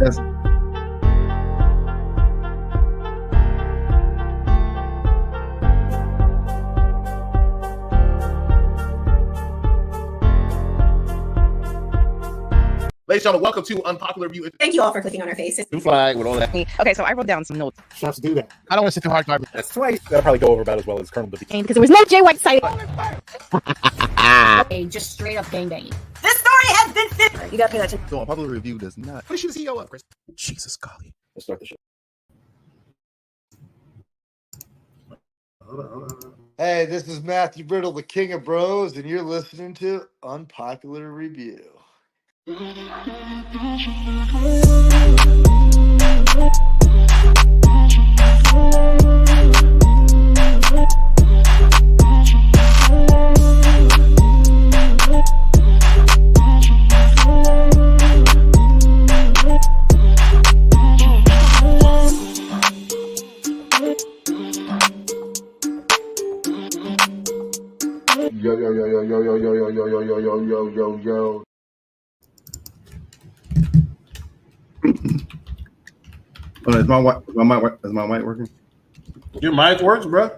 Yes. Ladies and gentlemen, welcome to Unpopular Review. Thank you all for clicking on our faces. Blue flag with all that. Okay, so I wrote down some notes. Shots do that. I don't want to sit too hard. That's twice. That'll probably go over about as well as Colonel Dippy. Because there was no Jay White side. Just straight up gangbanging. This story has been fit. You gotta pay attention. So Unpopular Review does not. What is the CEO of, Chris? Jesus, golly. Let's start the show. Hey, this is Matthew Brittle, the King of Bros, and you're listening to Unpopular Review. Yo, yo, yo, yo, yo, yo, yo, yo, yo, yo, yo, yo, yo, yo, yo. Is my mic working? Your mic works, bro.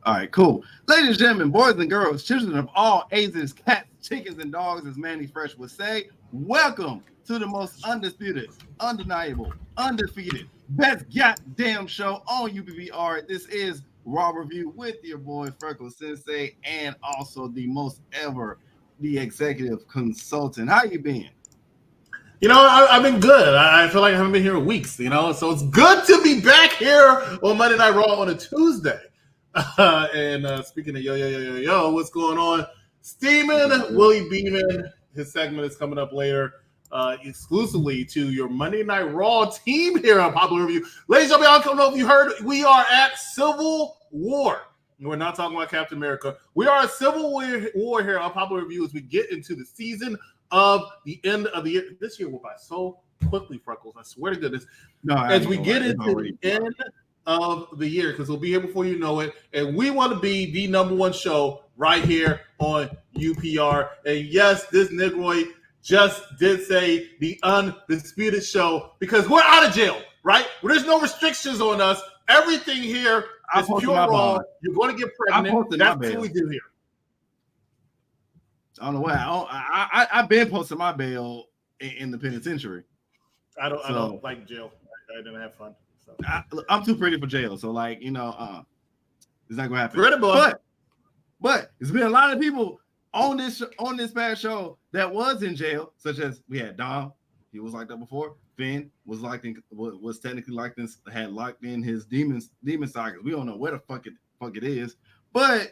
All right, cool. Ladies and gentlemen, boys and girls, children of all ages, cats, chickens, and dogs, as Manny Fresh would say, welcome to the most undisputed, undeniable, undefeated, best goddamn show on UPBR. This is Raw Review with your boy Freckle Sensei, and also the most ever, the executive consultant. How you been? You know, I've been good. I feel like I haven't been here in weeks, you know, so it's good to be back here on Monday Night Raw on a Tuesday. Speaking of yo, what's going on? Steeman, Willie Beeman, his segment is coming up later, exclusively to your Monday Night Raw team here on Popular Review. Ladies and gentlemen, I don't know if you heard, we are at Civil War. We're not talking about Captain America. We are at Civil War here on Popular Review as we get into the season of the end of the year. This year went by so quickly, Freckles. I swear to goodness. As we get into the end of the year, because we'll be here before you know it, and we want to be the number one show right here on UPR. And yes, this Negroid just did say the undisputed show because we're out of jail, right? Well, there's no restrictions on us. Everything here is pure raw. You're going to get pregnant. That's what we do here. I don't know why. I've been posting my bail in the penitentiary. I don't like jail. I didn't have fun. So. I'm too pretty for jail. So, like, you know, it's not gonna happen. Pretty boy. But there's been a lot of people on this past show that was in jail, such as we had Dom. He was like that before. Finn was technically like this. Had locked in his demon saga. We don't know where the fuck it is. But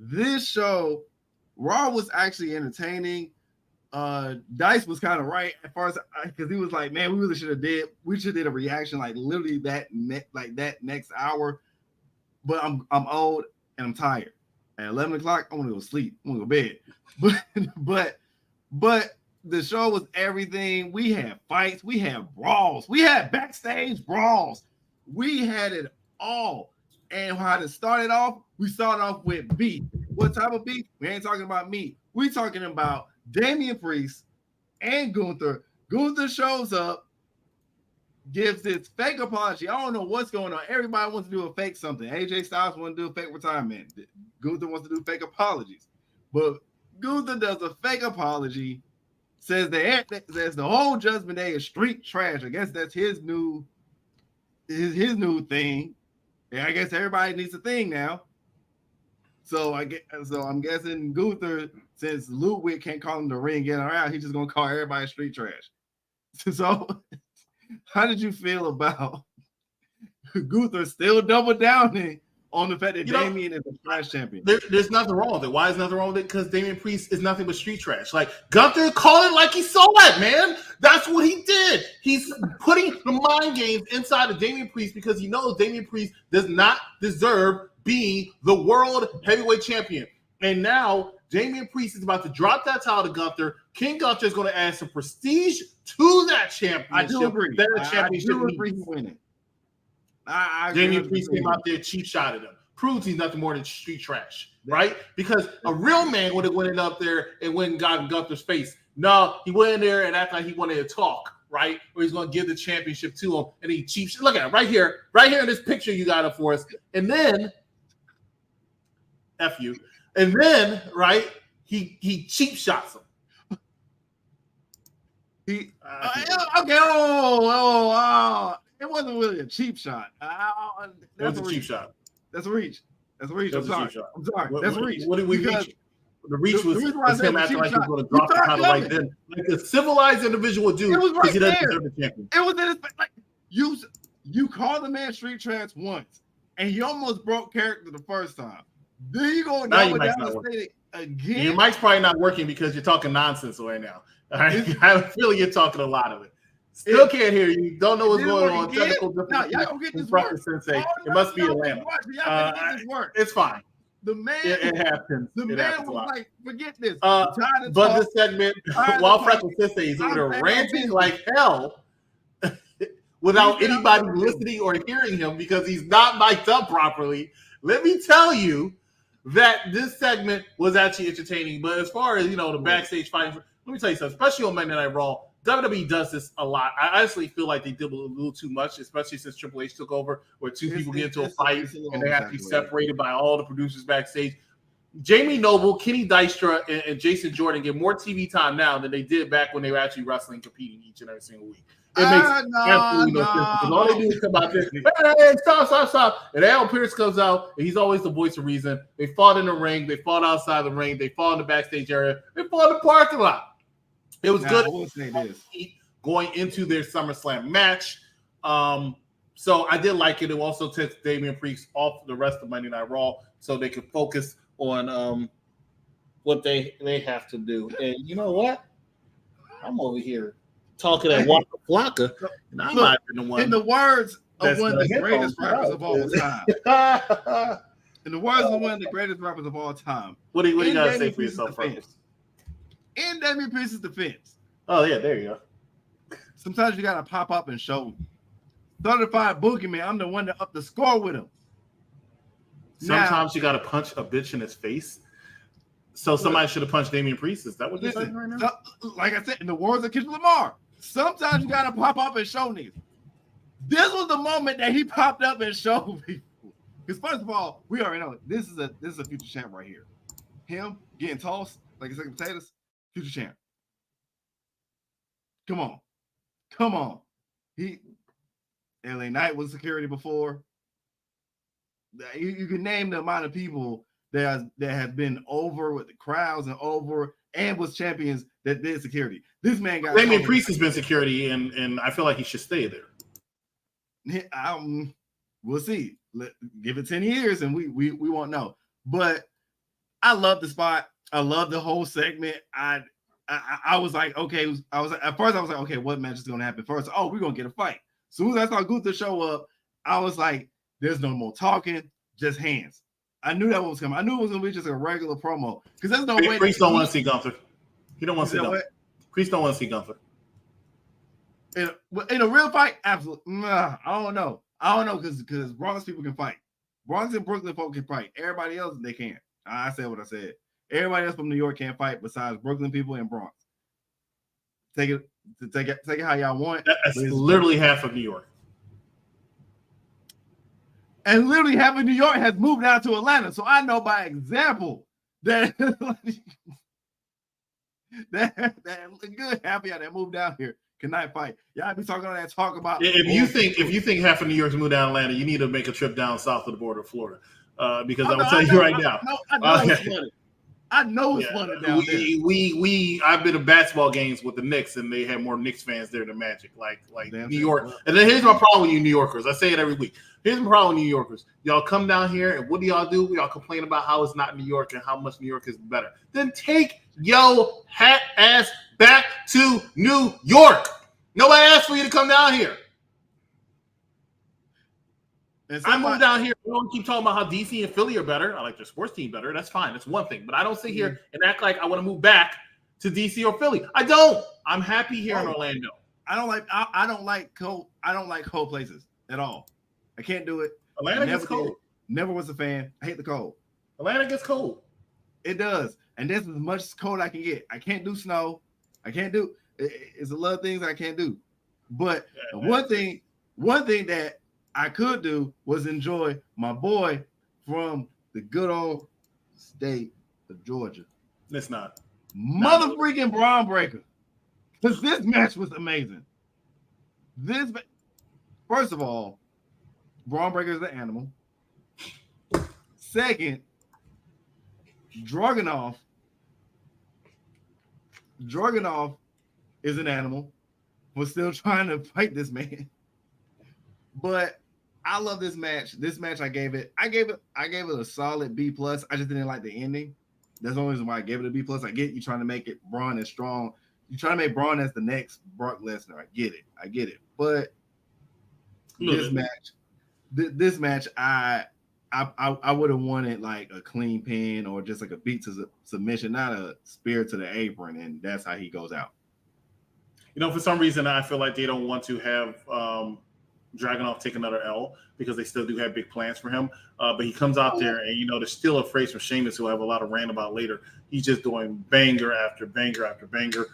this show, Raw, was actually entertaining. Dice was kind of right as far as because he was like, man, we really should have did a reaction like literally that next hour. But I'm old and I'm tired. At 11 o'clock, I want to go sleep. I want to go to bed. But the show was everything. We had fights, we had brawls, we had backstage brawls, we had it all. And how to start it off, we started off with beef. What type of beef? We ain't talking about meat. We talking about Damian Priest and Gunther. Gunther shows up, gives this fake apology. I don't know what's going on. Everybody wants to do a fake something. AJ Styles wants to do a fake retirement. Gunther wants to do fake apologies. But Gunther does a fake apology, says the whole Judgment Day is street trash. I guess that's his new thing. Yeah, I guess everybody needs a thing now. So I'm guessing Gunther, since Ludwig can't call him the ring, get around, he's just gonna call everybody street trash. So how did you feel about Gunther still double downing on the fact that Damian is a trash champion? There's nothing wrong with it. Why is nothing wrong with it? Because Damian Priest is nothing but street trash. Like, Gunther called it like he saw it, man. That's what he did. He's putting the mind games inside of Damian Priest because he knows Damian Priest does not deserve being the world heavyweight champion. And now Damian Priest is about to drop that title to Gunther. King Gunther is going to add some prestige to that championship. I do agree. I do agree he's winning. Damian Priest came out there, cheap shot at him. Proves he's nothing more than street trash, right? Because a real man would have went up there and went and got in Gunther's face. No, he went in there and acted like he wanted to talk. right? Where he's going to give the championship to him, and he cheap. Look at it right here in this picture you got up for us. And then, F you. And then, right, he cheap shots him. Okay. Oh. It wasn't really a cheap shot. That's a cheap shot. That's a reach. I'm sorry. That's a reach. What did we reach? The reach was him acting like he was going to drop the title right then, like a civilized individual would do, because he doesn't deserve the champion. It was in his like you called the man street trance once, and he almost broke character the first time. Then you go down and say it again. Your mic's probably not working because you're talking nonsense right now. All right, I feel like you're talking a lot of it. Still can't hear you. Don't know what's going on. Technical difficulties. Y'all gonna get this work. Sensei. It must be Atlanta. It's fine. The man, it happens. The man was like, "Forget this." But this segment, while Freckle Sensei is over there ranting like hell, without anybody listening or hearing him because he's not mic'd up properly. Let me tell you that this segment was actually entertaining. But as far as the backstage fighting, let me tell you something. Especially on Monday Night Raw, WWE does this a lot. I honestly feel like they did a little too much, especially since Triple H took over, where two people get into a fight and they have to be separated by all the producers backstage. Jamie Noble, Kenny Dystra, and Jason Jordan get more TV time now than they did back when they were actually wrestling, competing each and every single week. It makes absolutely no sense, because all they do is come out there, hey, stop. And Alan Pierce comes out, and he's always the voice of reason. They fought in the ring. They fought outside the ring. They fought in the backstage area. They fought in the parking lot. It was good going into their SummerSlam match. So I did like it. It also took Damian Priest off the rest of Monday Night Raw so they could focus on what they have to do. And you know what? I'm over here talking at Waka Flocka, and I'm not the one. In the words of one of the greatest rappers of all time. In the words of one of the greatest rappers of all time. What do you got to say for yourself first? In Damian Priest's defense. Oh, yeah, there you go. Sometimes you got to pop up and show certified boogeyman. I'm the one to up the score with him. Sometimes you got to punch a bitch in his face. So somebody should have punched Damian Priest. Is that what you're saying right now? Like I said, in the words of Kendrick Lamar, sometimes you got to pop up and show niggas. This was the moment that he popped up and showed people. Because first of all, we already know this is a future champ right here. Him getting tossed like a sack of potatoes. Future champ. Come on. LA Knight was security before. You can name the amount of people that have been over with the crowds and was champions that did security. This man got Damian Priest has been security, and I feel like he should stay there. We'll see. Give it 10 years and we won't know. But I love the spot. I love the whole segment. I was like, okay. At first I was like, okay, what match is going to happen first? Oh, we're going to get a fight. As soon as I saw Gunther show up, I was like, there's no more talking, just hands. I knew that was coming. I knew it was going to be just a regular promo. Because there's no way. Priest don't want to see Gunther. He don't want to see Gunther. Priest don't want to see Gunther. In a real fight, absolutely. Nah, I don't know because Bronx people can fight. Bronx and Brooklyn folk can fight. Everybody else, they can't. I said what I said. Everybody else from New York can't fight besides Brooklyn people and Bronx. Take it how y'all want. That's literally half of New York. And literally half of New York has moved out to Atlanta. So I know by example that that good half of y'all that moved down here cannot fight. Y'all be talking all that talk about. If you think half of New York's moved down to Atlanta, you need to make a trip down south of the border of Florida. Because I will tell you right now. I know it's flooded down there. I've been to basketball games with the Knicks, and they have more Knicks fans there than Magic, like New York. And then here's my problem with you New Yorkers. I say it every week. Here's my problem with New Yorkers. Y'all come down here, and what do? Y'all complain about how it's not New York and how much New York is better. Then take yo hat ass back to New York. Nobody asked for you to come down here. I moved down here. We don't keep talking about how DC and Philly are better. I like their sports team better. That's fine. That's one thing. But I don't sit here and act like I want to move back to DC or Philly. I don't. I'm happy here in Orlando. I don't like cold places at all. I can't do it. Atlanta gets cold. Never was a fan. I hate the cold. Atlanta gets cold. It does. And that's as much cold I can get. I can't do snow. I can't do it's a lot of things I can't do. But one thing that I could do was enjoy my boy from the good old state of Georgia. It's not. Mother freaking Braun Breaker. Because this match was amazing. First of all, Braun Breaker is an animal. Second, Dragonov is an animal. We're still trying to fight this man. But I love this match. This match I gave it a solid B+. I just didn't like the ending. That's the only reason why I gave it a B+. I get you trying to make it Braun as strong. You trying to make Braun as the next Brock Lesnar. I get it. But this match, I would have wanted like a clean pin or just like a beat to submission, not a spear to the apron, and that's how he goes out. You know, for some reason, I feel like they don't want to have Dragonov take another L because they still do have big plans for him. But he comes out there, and you know, there's still a phrase from Sheamus who I have a lot of rant about later. He's just doing banger after banger after banger.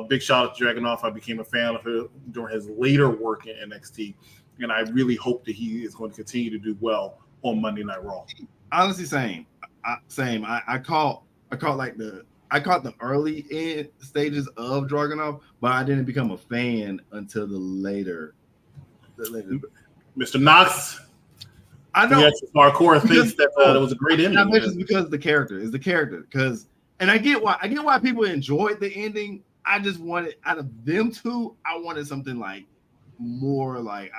Big shout out to Dragonov. I became a fan of him during his later work in NXT, and I really hope that he is going to continue to do well on Monday Night Raw. Honestly, same. I caught the early end stages of Dragonov, but I didn't become a fan until the later. Mr. Knox, I know hardcore thinks that it was a great ending. I mentioned it's because the character is the character. And I get why people enjoyed the ending. I just wanted out of them two, I wanted something like more like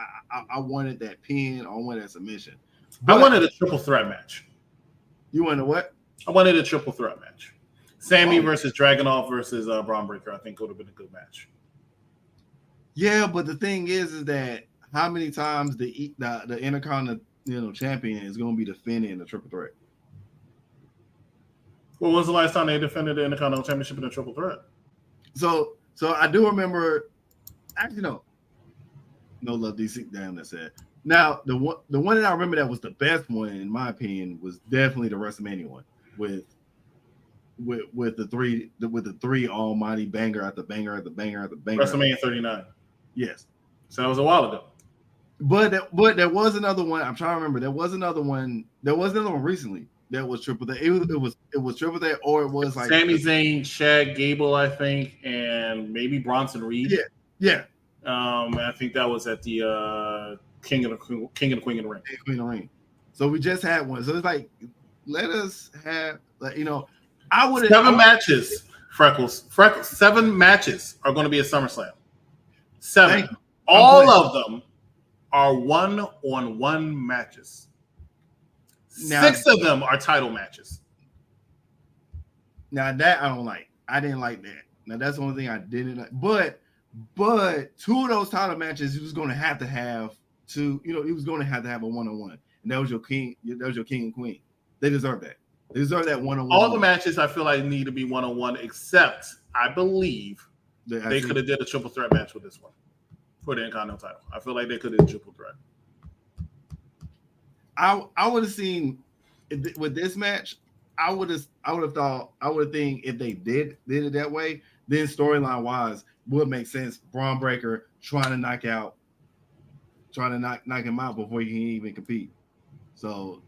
I wanted that pin. I wanted that submission. I wanted a triple threat match. You wanted what? I wanted a triple threat match. Sami versus Dragonov versus Braun Breaker. I think would have been a good match. Yeah, but the thing is that how many times the Intercontinental champion is going to be defending the triple threat? Well, when was the last time they defended the Intercontinental Championship in a triple threat? So I do remember. Actually, no love DC. Damn, that's it. Now the one that I remember that was the best one in my opinion was definitely the WrestleMania one with the three almighty banger after banger after banger after banger. WrestleMania 39. Yes. So that was a while ago. But there was another one. I'm trying to remember. There was another one recently that was triple threat. It was triple threat, or it was like Sami Zayn, Shad Gable, I think, and maybe Bronson Reed. Yeah. I think that was at the King and the Queen of the Ring. Queen of the Ring. So we just had one. So it's like, let us have, like, you know, I would have 7 matches. Freckles. 7 matches are going to be at SummerSlam. 7. All of them are 1-on-1 matches. Now, 6 of them are title matches. Now that I don't like. I didn't like that. Now that's the only thing I didn't like. But 2 of those title matches, he was going to have two. You know, he was going to have a 1-on-1, and that was your king. That was your king and queen. They deserve that. They deserve that 1-on-1. All the matches I feel like need to be 1-on-1, except I believe they could have did a triple threat match with this one for the Intercontinental title. I feel like they could have did a triple threat. I would have seen with this match. I would have think if they did it that way, then storyline wise would make sense. Braun Breaker trying to knock him out before he can even compete. So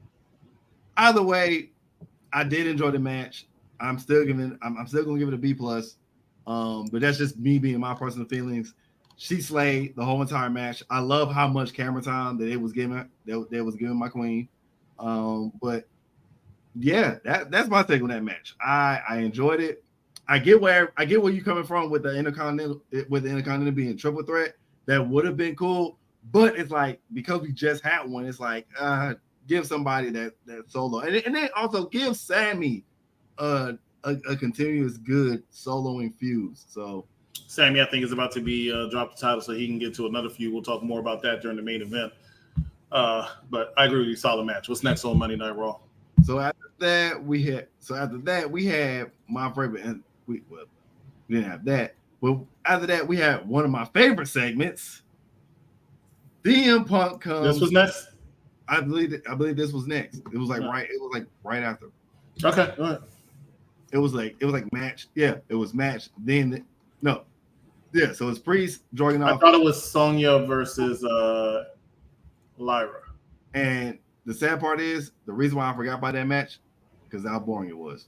either way, I did enjoy the match. I'm still gonna give it a B+. But that's just me being my personal feelings. She slayed the whole entire match. I love how much camera time that it was giving. That was giving my queen. But yeah, that's my take on that match. I enjoyed it. I get where you're coming from with the Intercontinental being triple threat. That would have been cool, but it's like because we just had one, it's like give somebody that solo, and then also give Sami a continuous good soloing fuse. So Sami, I think, is about to be drop the title so he can get to another feud. We'll talk more about that during the main event. But I agree with you, solid match. What's next on Monday Night Raw? So after that we had my favorite, and we didn't have that. But after that we had one of my favorite segments. CM Punk comes. This was next. I believe this was next. It was like right after. Okay, all right. It was like match. Yeah, it was match. Then no, Yeah, so it's Priest, I Dragonov, thought it was Sonya versus Lyra. and the sad part is the reason why I forgot about that match because how boring it was.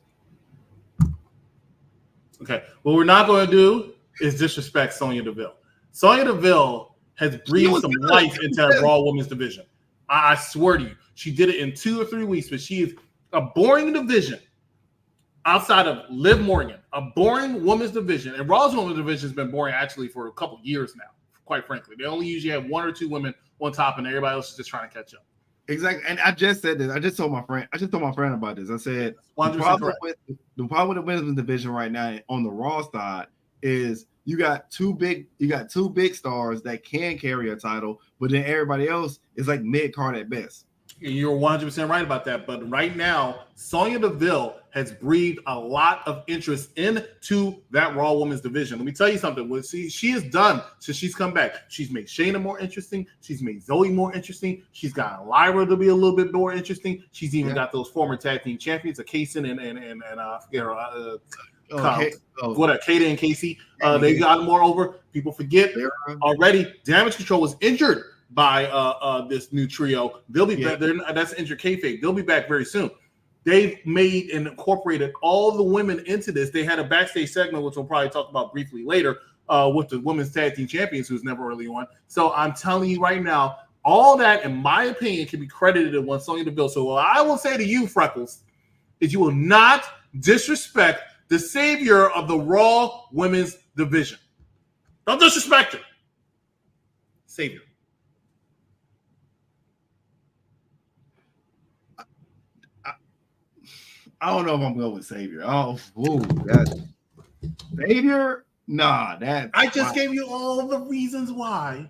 Okay, what we're not going to do is disrespect Sonya Deville. Sonya Deville has breathed some life into that Raw Women's division. I swear to you, she did it in 2 or 3 weeks, but she is a boring division outside of Liv Morgan, a boring women's division. And Raw's women's division has been boring actually for a couple years now, quite frankly. They only usually have 1 or 2 women on top, and everybody else is just trying to catch up. Exactly, and I just said this. I just told my friend about this. I said the problem with the women's division right now on the Raw side is you got two big stars that can carry a title, but then everybody else is like mid card at best. You're 100% right about that. But right now, Sonya Deville has breathed a lot of interest into that Raw Women's division. Let me tell you something. What she has done since she's come back, she's made Shayna more interesting. She's made Zoey more interesting. She's got Lyra to be a little bit more interesting. She's even got those former tag team champions, Kaysen and I forget her. Kata and Casey. They got more over. People forget already. Damage Control was injured by this new trio. They'll be back. That's injured kayfabe. They'll be back very soon. They've made and incorporated all the women into this. They had a backstage segment, which we'll probably talk about briefly later, with the women's tag team champions, who's never really won. So I'm telling you right now, all that, in my opinion, can be credited to one Sonya Deville. So what I will say to you, Freckles, is you will not disrespect the savior of the Raw Women's division. Don't disrespect her. Savior. I don't know if I'm going with Savior. That's Savior. Nah, that I just gave you all the reasons why.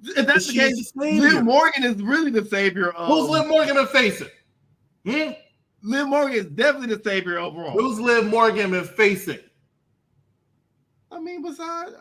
If that's the case, Liv Morgan is really the savior of. Who's Liv Morgan been facing? Liv Morgan is definitely the savior overall. Who's Liv Morgan been facing? I mean, besides,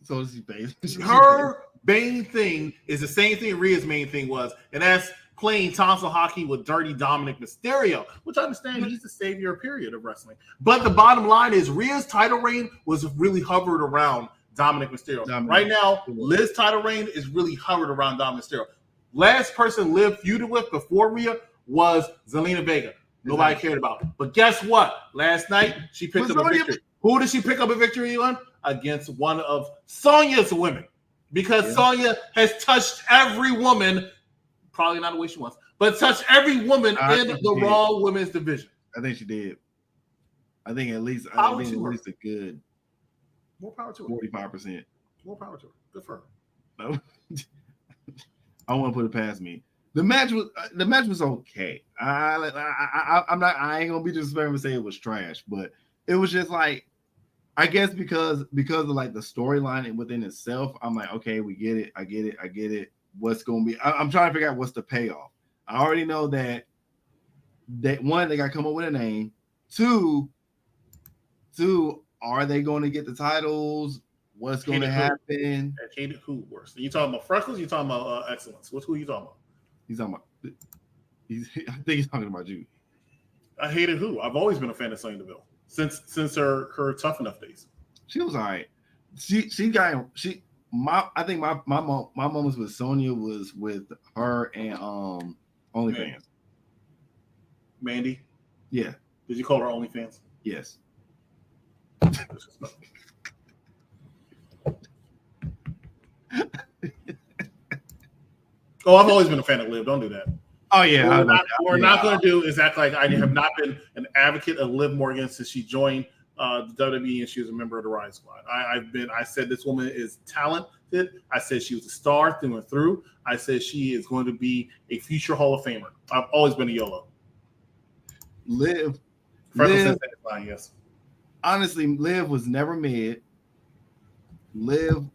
so is he facing? Her main thing is the same thing Rhea's main thing was, and that's playing tonsil hockey with dirty Dominic Mysterio, which I understand he's the savior period of wrestling. But the bottom line is Rhea's title reign was really hovered around Dominic Mysterio. Right now, Liv's title reign is really hovered around Dominic Mysterio. Last person Liv feuded with before Rhea was Zelina Vega. Nobody cared about it. But guess what? Last night, she picked up a victory. Who did she pick up a victory on? Against one of Sonya's women. Because Sonya has touched every woman, probably not the way she wants, but touched every woman in the Raw Women's division. I think she did. I think at least a good more power to her. 45%. More power to her. Good for her. I want to put it past me. The match was okay. I ain't gonna be disrespectful and say it was trash, but it was just like, I guess because of like the storyline within itself, I'm like, okay, we get it. I get it. What's gonna be? I'm trying to figure out what's the payoff. I already know that one, they got to come up with a name. Two, are they going to get the titles? What's going to happen? Hated who worse? Are you talking about Freckles? Or you talking about Excellence? Who are you talking about? He's talking about. I think he's talking about you. I hated who? I've always been a fan of Sonya Deville since her Tough Enough days. She was all right. I think my moments with Sonya was with her and OnlyFans. Mandy? Yeah. Did you call her OnlyFans? Yes. Oh, I've always been a fan of Liv. Don't do that. Oh yeah. What we're not going to do is act like I have not been an advocate of Liv Morgan since she joined the WWE and she was a member of the Riot Squad. I said this woman is talented. I said she was a star through and through. I said she is going to be a future Hall of Famer. I've always been a YOLO. Liv, yes. Honestly, Liv was never mid. Liv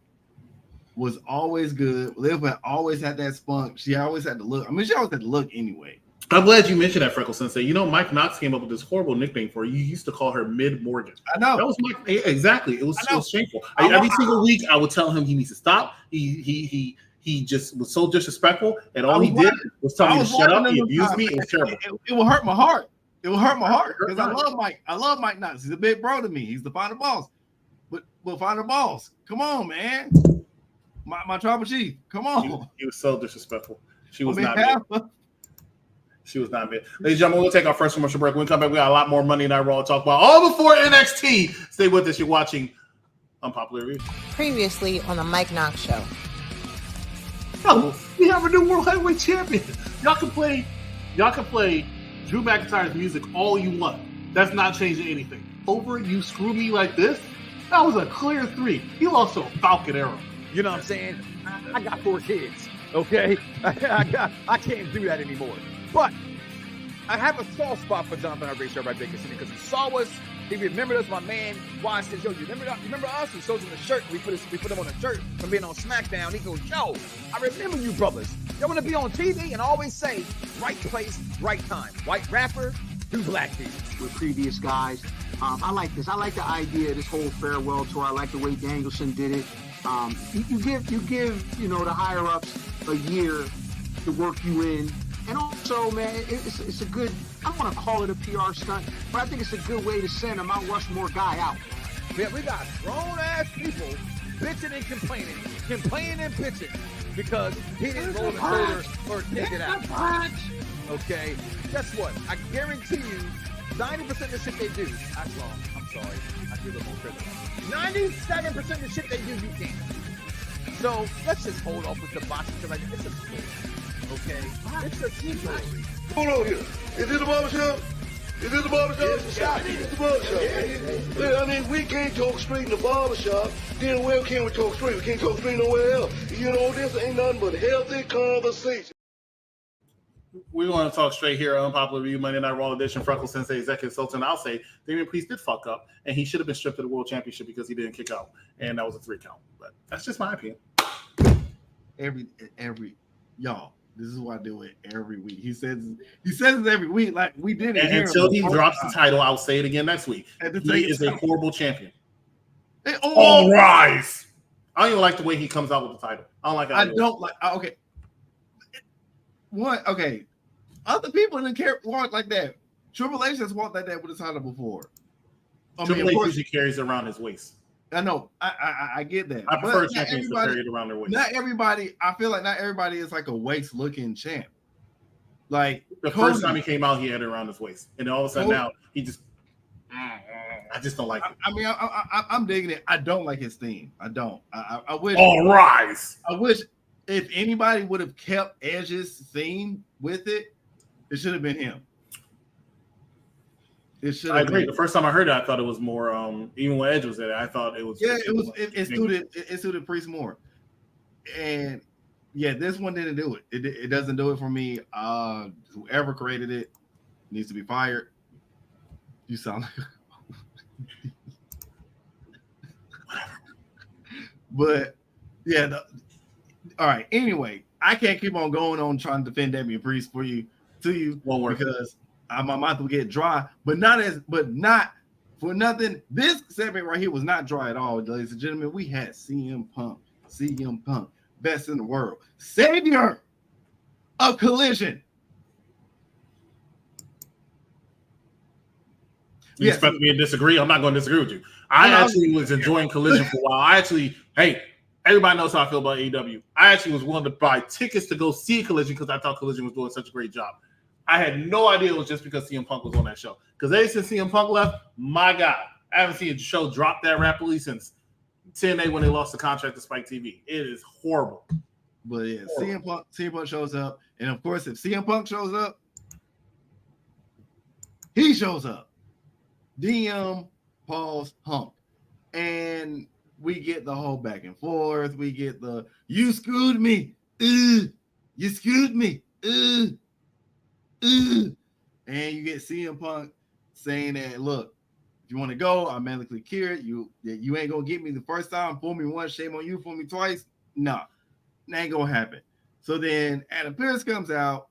was always good. Liv had always had that spunk. She always had to look. I mean, she always had to look anyway. I'm glad you mentioned that, Freckle Sensei. You know, Mike Knox came up with this horrible nickname for her. You used to call her Mid Morgan. I know. That was Mike. Exactly. It was shameful. Every single week, I would tell him he needs to stop. He just was so disrespectful, and all he did was tell me to shut up. He abused me. It was terrible. It will hurt my heart. It will hurt my heart because I love Mike. I love Mike Knox. He's a big bro to me. He's the final boss. But We'll find a boss. Come on, man. My tribal chief. Come on. He was so disrespectful. She was not mid. She was not mid. Ladies and gentlemen, we'll take our first commercial break. When we come back, we got a lot more Monday Night Raw to talk about. All before NXT. Stay with us. You're watching Unpopular Review. Previously on the Mike Knox Show. Oh, we have a new World Heavyweight Champion. Y'all can play Drew McIntyre's music all you want. That's not changing anything. Over you screw me like this? That was a clear 3. He lost to a Falcon Arrow. You know what I'm saying? I got 4 kids, okay? I can't do that anymore. But I have a soft spot for Jonathan R. Show right Bacon City because he saw us. He remembered us. My man Wise says, yo, you remember us? He shows him the shirt. We put him on a shirt from being on SmackDown. He goes, yo, I remember you brothers. Y'all want to be on TV and always say, right place, right time. White rapper, do black people. With previous guys. I like this. I like the idea of this whole farewell tour. I like the way Danielson did it. You give the higher ups a year to work you in, and also, man, it's a good. I don't want to call it a PR stunt, but I think it's a good way to send a Mount Rushmore guy out. Yeah, we got grown ass people bitching and complaining and bitching because he didn't roll the shoulder or take it out. Okay, guess what? I guarantee you, 90% of the shit they do. That's wrong. I'm sorry. I do the whole credit. 97% of the shit they do, you can't. So let's just hold off with the boxing shit right now. It's a story. Okay? It's a story. Hold on here. Is this the barbershop? Is this the barbershop? It's the barbershop. Yeah, I mean, we can't talk straight in the barbershop. Then where can we talk straight? We can't talk straight nowhere else. You know, this ain't nothing but healthy conversation. We want to talk straight here on Unpopular Review, Monday Night Raw edition. Freckle Sensei, Executive Sultan. I'll say Damian Priest did fuck up, and he should have been stripped of the World Championship because he didn't kick out, and that was a 3 count. But that's just my opinion. Every y'all, this is what I do it every week. He says it every week, like we did it. And until he drops the title, I'll say it again next week. He is a horrible champion. All rise. I don't even like the way he comes out with the title. I don't like. I don't like. Okay. What? Okay. Other people didn't walk like that. Triple H has walked like that with his title before. Triple H usually carries it around his waist. I know. I get that. I prefer champions to carry it around their waist. Not everybody. I feel like not everybody is like a waist looking champ. Like the first time he came out, he had it around his waist, and then all of a sudden now he just. I just don't like it. I mean, I'm digging it. I don't like his theme. I don't. I wish. All rise. I wish. If anybody would have kept Edge's theme with it, it should have been him. It should. I agree. The first time I heard it, I thought it was more. Even when Edge was there, I thought it was. Yeah, it was. It suited Priest more. And yeah, this one didn't do it. It doesn't do it for me. Whoever created it needs to be fired. You sound like. But yeah. All right. Anyway, I can't keep on going on trying to defend Damian Priest to you because my mouth will get dry. But not for nothing. This segment right here was not dry at all, ladies and gentlemen. We had CM Punk, best in the world, savior of Collision. You expect me to disagree? I'm not going to disagree with you. I actually was enjoying Collision for a while. Everybody knows how I feel about AEW. I actually was willing to buy tickets to go see Collision because I thought Collision was doing such a great job. I had no idea it was just because CM Punk was on that show. Because ever since CM Punk left, my God, I haven't seen a show drop that rapidly since TNA when they lost the contract to Spike TV. It is horrible. But yeah, CM Punk shows up. And of course, if CM Punk shows up, he shows up. DM Paul's Hump. And we get the whole back and forth. We get the you screwed me. You screwed me. And you get CM Punk saying that, look, if you want to go, I'm medically cured. You ain't gonna get me the first time. Fool me once, shame on you. Fool me twice. Nah, that ain't gonna happen. So then Adam Pearce comes out.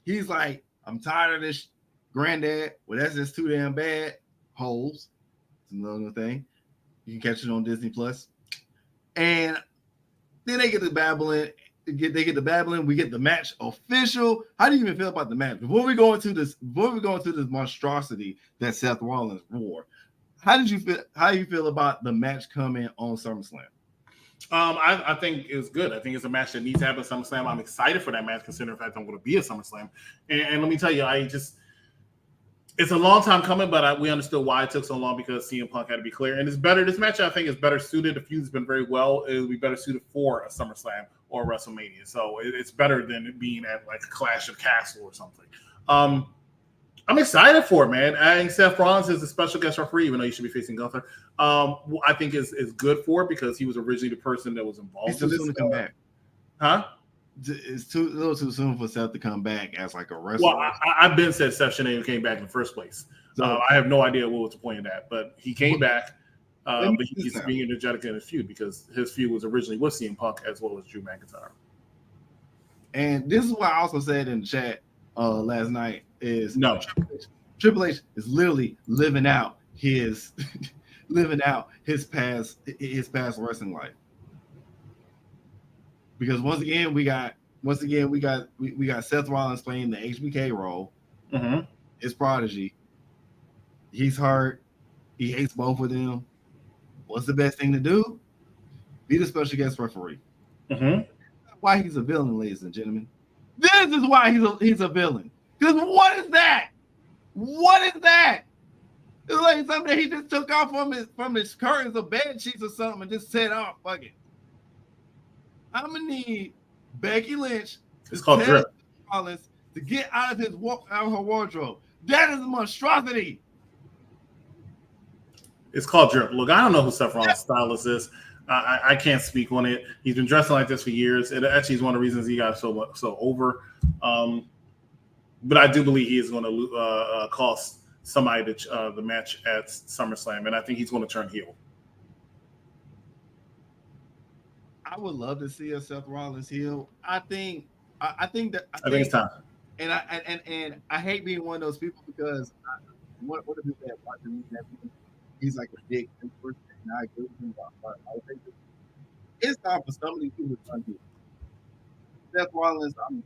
He's like, I'm tired of this granddad. Well, that's just too damn bad. Holes. It's another thing. You can catch it on Disney Plus. And then they get to babbling. They get to babbling. We get the match official. How do you even feel about the match? Before we go into this monstrosity that Seth Rollins wore, How did you feel? How you feel about the match coming on SummerSlam? I think it's good. I think it's a match that needs to happen at SummerSlam. I'm excited for that match, considering the fact I'm going to be at SummerSlam. And let me tell you, it's a long time coming, but we understood why it took so long because CM Punk had to be clear. And it's better. This match, I think, is better suited. The feud's been very well. It would be better suited for a SummerSlam or a WrestleMania. So it's better than it being at like a Clash of Castle or something. I'm excited for it, man. I think Seth Rollins is a special guest referee, even though he should be facing Gunther. I think is good for it because he was originally the person that was involved. He's too soon to come back. Huh? It's a little too soon for Seth to come back as like a wrestler. Well, I've been said Seth shouldn't even came back in the first place. So I have no idea what was the point of that, but he came back. But he's being energetic in his feud because his feud was originally with CM Punk as well as Drew McIntyre. And this is what I also said in the chat last night is no Triple H is literally living out his past wrestling life. Because once again we got Seth Rollins playing the HBK role. Mm-hmm. His prodigy. He's hurt. He hates both of them. What's the best thing to do? Be the special guest referee. Mm-hmm. That's why he's a villain, ladies and gentlemen. This is why he's a villain. Because what is that? What is that? It's like something he just took off from his curtains or bed sheets or something and just said, "Oh, fuck it. I'm gonna need Becky Lynch to Rollins to get out of her wardrobe." That is a monstrosity. It's called drip. Look, I don't know who Seth Rollins' stylist is. I can't speak on it. He's been dressing like this for years. It actually is one of the reasons he got so over. But I do believe he is going to cost somebody the match at SummerSlam, and I think he's going to turn heel. I would love to see a Seth Rollins heel. I think it's time. And I hate being one of those people because what if you said watching that he's like a dick and I agree with him about it's time for some of these people to turn heel. Seth Rollins, I'm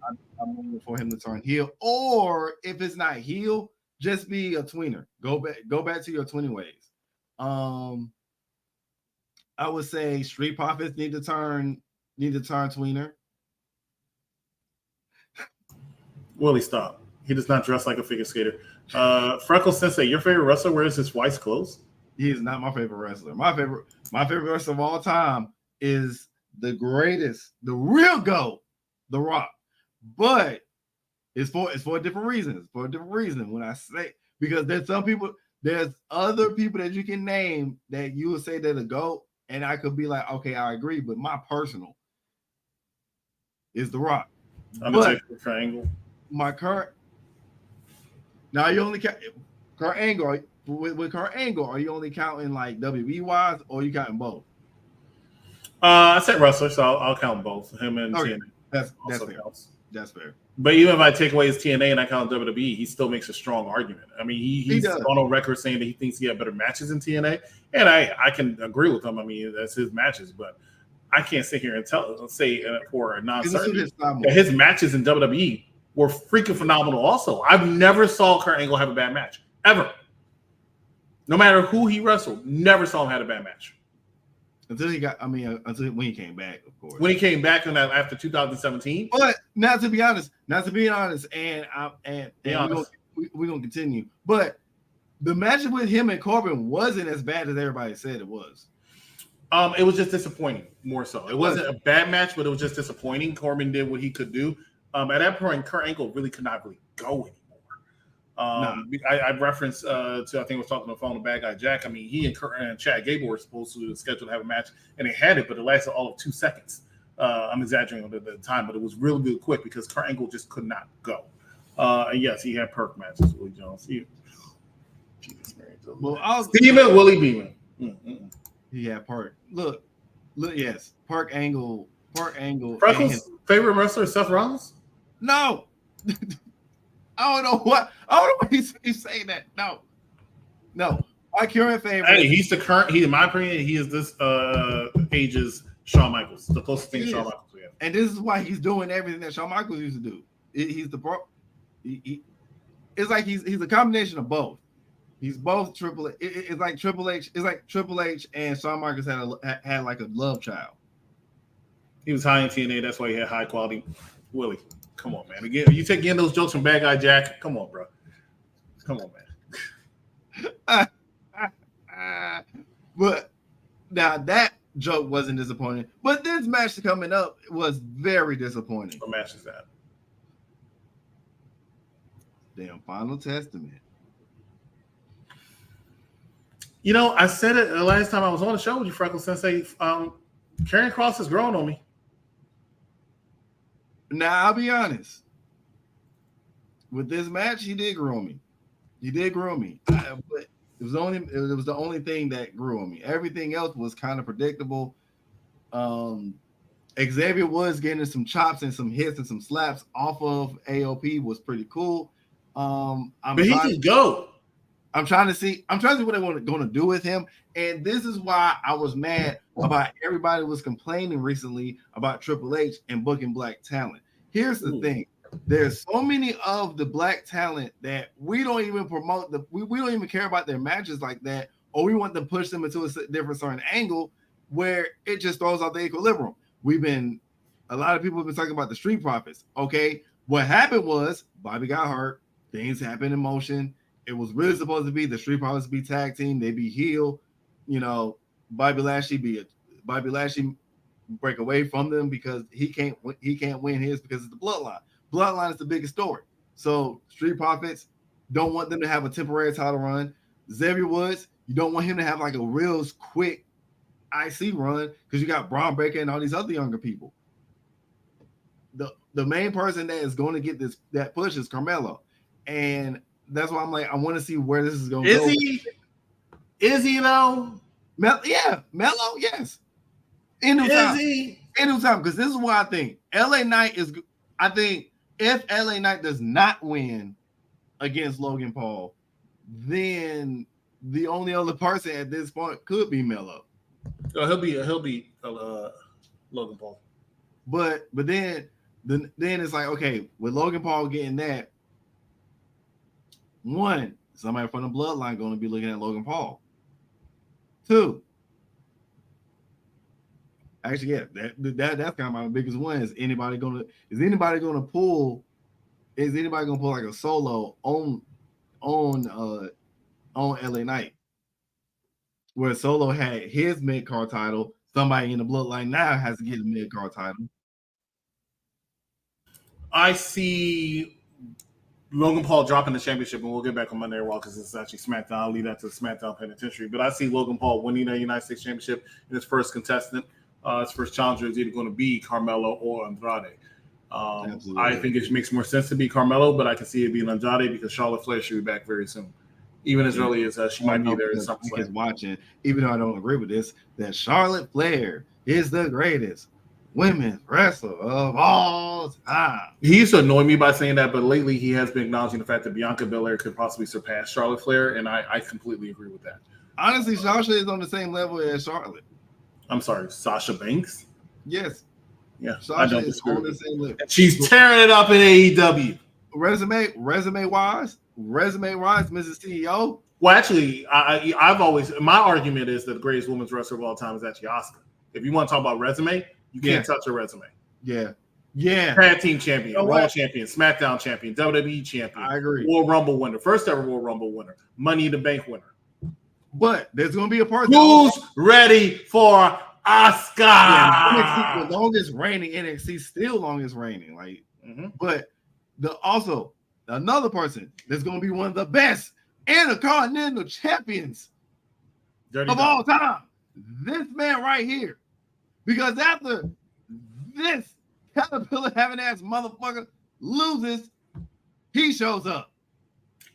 looking for him to turn heel, or if it's not heel, just be a tweener. Go back to your tweening ways. I would say Street Profits need to turn tweener. Willie, stop. He does not dress like a figure skater. Freckle Sensei, your favorite wrestler wears his wife's clothes? He is not my favorite wrestler. My favorite wrestler of all time is the greatest, the real GOAT, The Rock. But it's for a different reason. It's for a different reason. When I say, because there's other people that you can name that you would say they're the GOAT, and I could be like, okay, I agree, but my personal is The Rock. I'm gonna take the triangle. My current. Now you only count Kurt Angle. With Kurt Angle, are you only counting like WB wise, or are you counting both? I said wrestler, so I'll count both him and TNA. That's fair. That's fair. But even if I take away his TNA and I count WWE, he still makes a strong argument. I mean, he's gone on record saying that he thinks he had better matches in TNA, and I can agree with him. I mean, that's his matches, but I can't sit here and say for a non-certainty that his matches in WWE were freaking phenomenal. Also, I've never saw Kurt Angle have a bad match ever. No matter who he wrestled, never saw him have a bad match. Until when he came back, of course. When he came back after 2017. But not to be honest, and we're gonna continue. But the match with him and Corbin wasn't as bad as everybody said it was. It was just disappointing, more so. It wasn't a bad match, but it was just disappointing. Corbin did what he could do. At that point, Kurt Angle really could not really go anymore. I referenced to, I think I was talking on the phone to Bad Guy Jack. I mean, he and Chad Gable were supposed to schedule to have a match, and they had it, but it lasted all of 2 seconds. I'm exaggerating on the time, but it was really, really quick because Kurt Angle just could not go. And yes, he had perk matches, Willie Jones. Willie Beeman. Mm-mm. He had Park. Look, yes, Park Angle. Freckles' favorite wrestler is Seth Rollins? No. I don't know why he's saying that. No. My current favorite. Hey, in my opinion, he is this age's Shawn Michaels. The closest thing to Shawn Michaels we have. And this is why he's doing everything that Shawn Michaels used to do. He's the pro. It's like he's a combination of both. He's both Triple H. It's like Triple H. It's like Triple H and Shawn Michaels had like a love child. He was high in TNA. That's why he had high quality. Willie, come on, man. Again, you take in those jokes from Bad Guy Jack. Come on, bro. Come on, man. But now that joke wasn't disappointing. But this match coming up was very disappointing. What match is that? Damn, Final Testament. You know, I said it the last time I was on the show with you, Freckles Sensei. Karrion Kross has grown on me. Now, I'll be honest. With this match, he did grow on me. He did grow on me. But it was the only thing that grew on me. Everything else was kind of predictable. Xavier Woods getting some chops and some hits and some slaps off of AOP was pretty cool. But he can go. I'm trying to see what they want to do with him. And this is why I was mad about everybody was complaining recently about Triple H and booking black talent. Here's the thing. There's so many of the black talent that we don't even promote. We don't even care about their matches like that, or we want to push them into a different certain angle where it just throws out the equilibrium. A lot of people have been talking about the Street Profits. Okay, what happened was Bobby got hurt. Things happened in motion. It was really supposed to be the Street Profits be tag team. They be heel. You know, Bobby Lashley break away from them because he can't win his because it's the bloodline. Bloodline is the biggest story. So Street Profits don't want them to have a temporary title run. Xavier Woods, you don't want him to have like a real quick IC run because you got Braun Breaker and all these other younger people. The main person that is going to get that push is Carmelo. And that's why I'm like, I want to see where this is going to go. Is he though? Mello, yes. In new time, because this is what I think. LA Knight is. I think if LA Knight does not win against Logan Paul, then the only other person at this point could be Mello. Oh, he'll be Logan Paul. But then it's like, okay, with Logan Paul getting that, one, somebody from the bloodline going to be looking at Logan Paul. Two, actually, yeah, that's kind of my biggest one. Is anybody gonna pull like a solo on LA Knight? Where Solo had his mid-card title, somebody in the bloodline now has to get a mid-card title. I see Logan Paul dropping the championship, and we'll get back on Monday Night Raw because it's actually SmackDown. I'll leave that to the SmackDown Penitentiary. But I see Logan Paul winning the United States Championship in his first contestant. His first challenger is either going to be Carmelo or Andrade. I think it makes more sense to be Carmelo, but I can see it being Andrade because Charlotte Flair should be back very soon. Even as early as she might be there in SummerSlam. Watching, even though I don't agree with this, that Charlotte Flair is the greatest women's wrestler of all time. He used to annoy me by saying that, but lately he has been acknowledging the fact that Bianca Belair could possibly surpass Charlotte Flair, and I completely agree with that. Honestly, Sasha is on the same level as Charlotte. I'm sorry, Sasha Banks? Yes. Yeah, Sasha I don't is on the same level. She's tearing it up in AEW. Resume-wise, Mrs. CEO. Well, actually, I've always, my argument is that the greatest women's wrestler of all time is actually Asuka. If you want to talk about resume, you can't touch her resume. Yeah. Tag team champion, Raw champion, SmackDown champion, WWE champion. I agree. Royal Rumble winner, first ever Royal Rumble winner, Money in the Bank winner. But there's going to be a person who's ready for Asuka. Yeah, the longest reigning NXT, still longest reigning. Like, but also another person that's going to be one of the best Intercontinental champions of all time. This man right here. Because after this caterpillar having ass motherfucker loses, he shows up.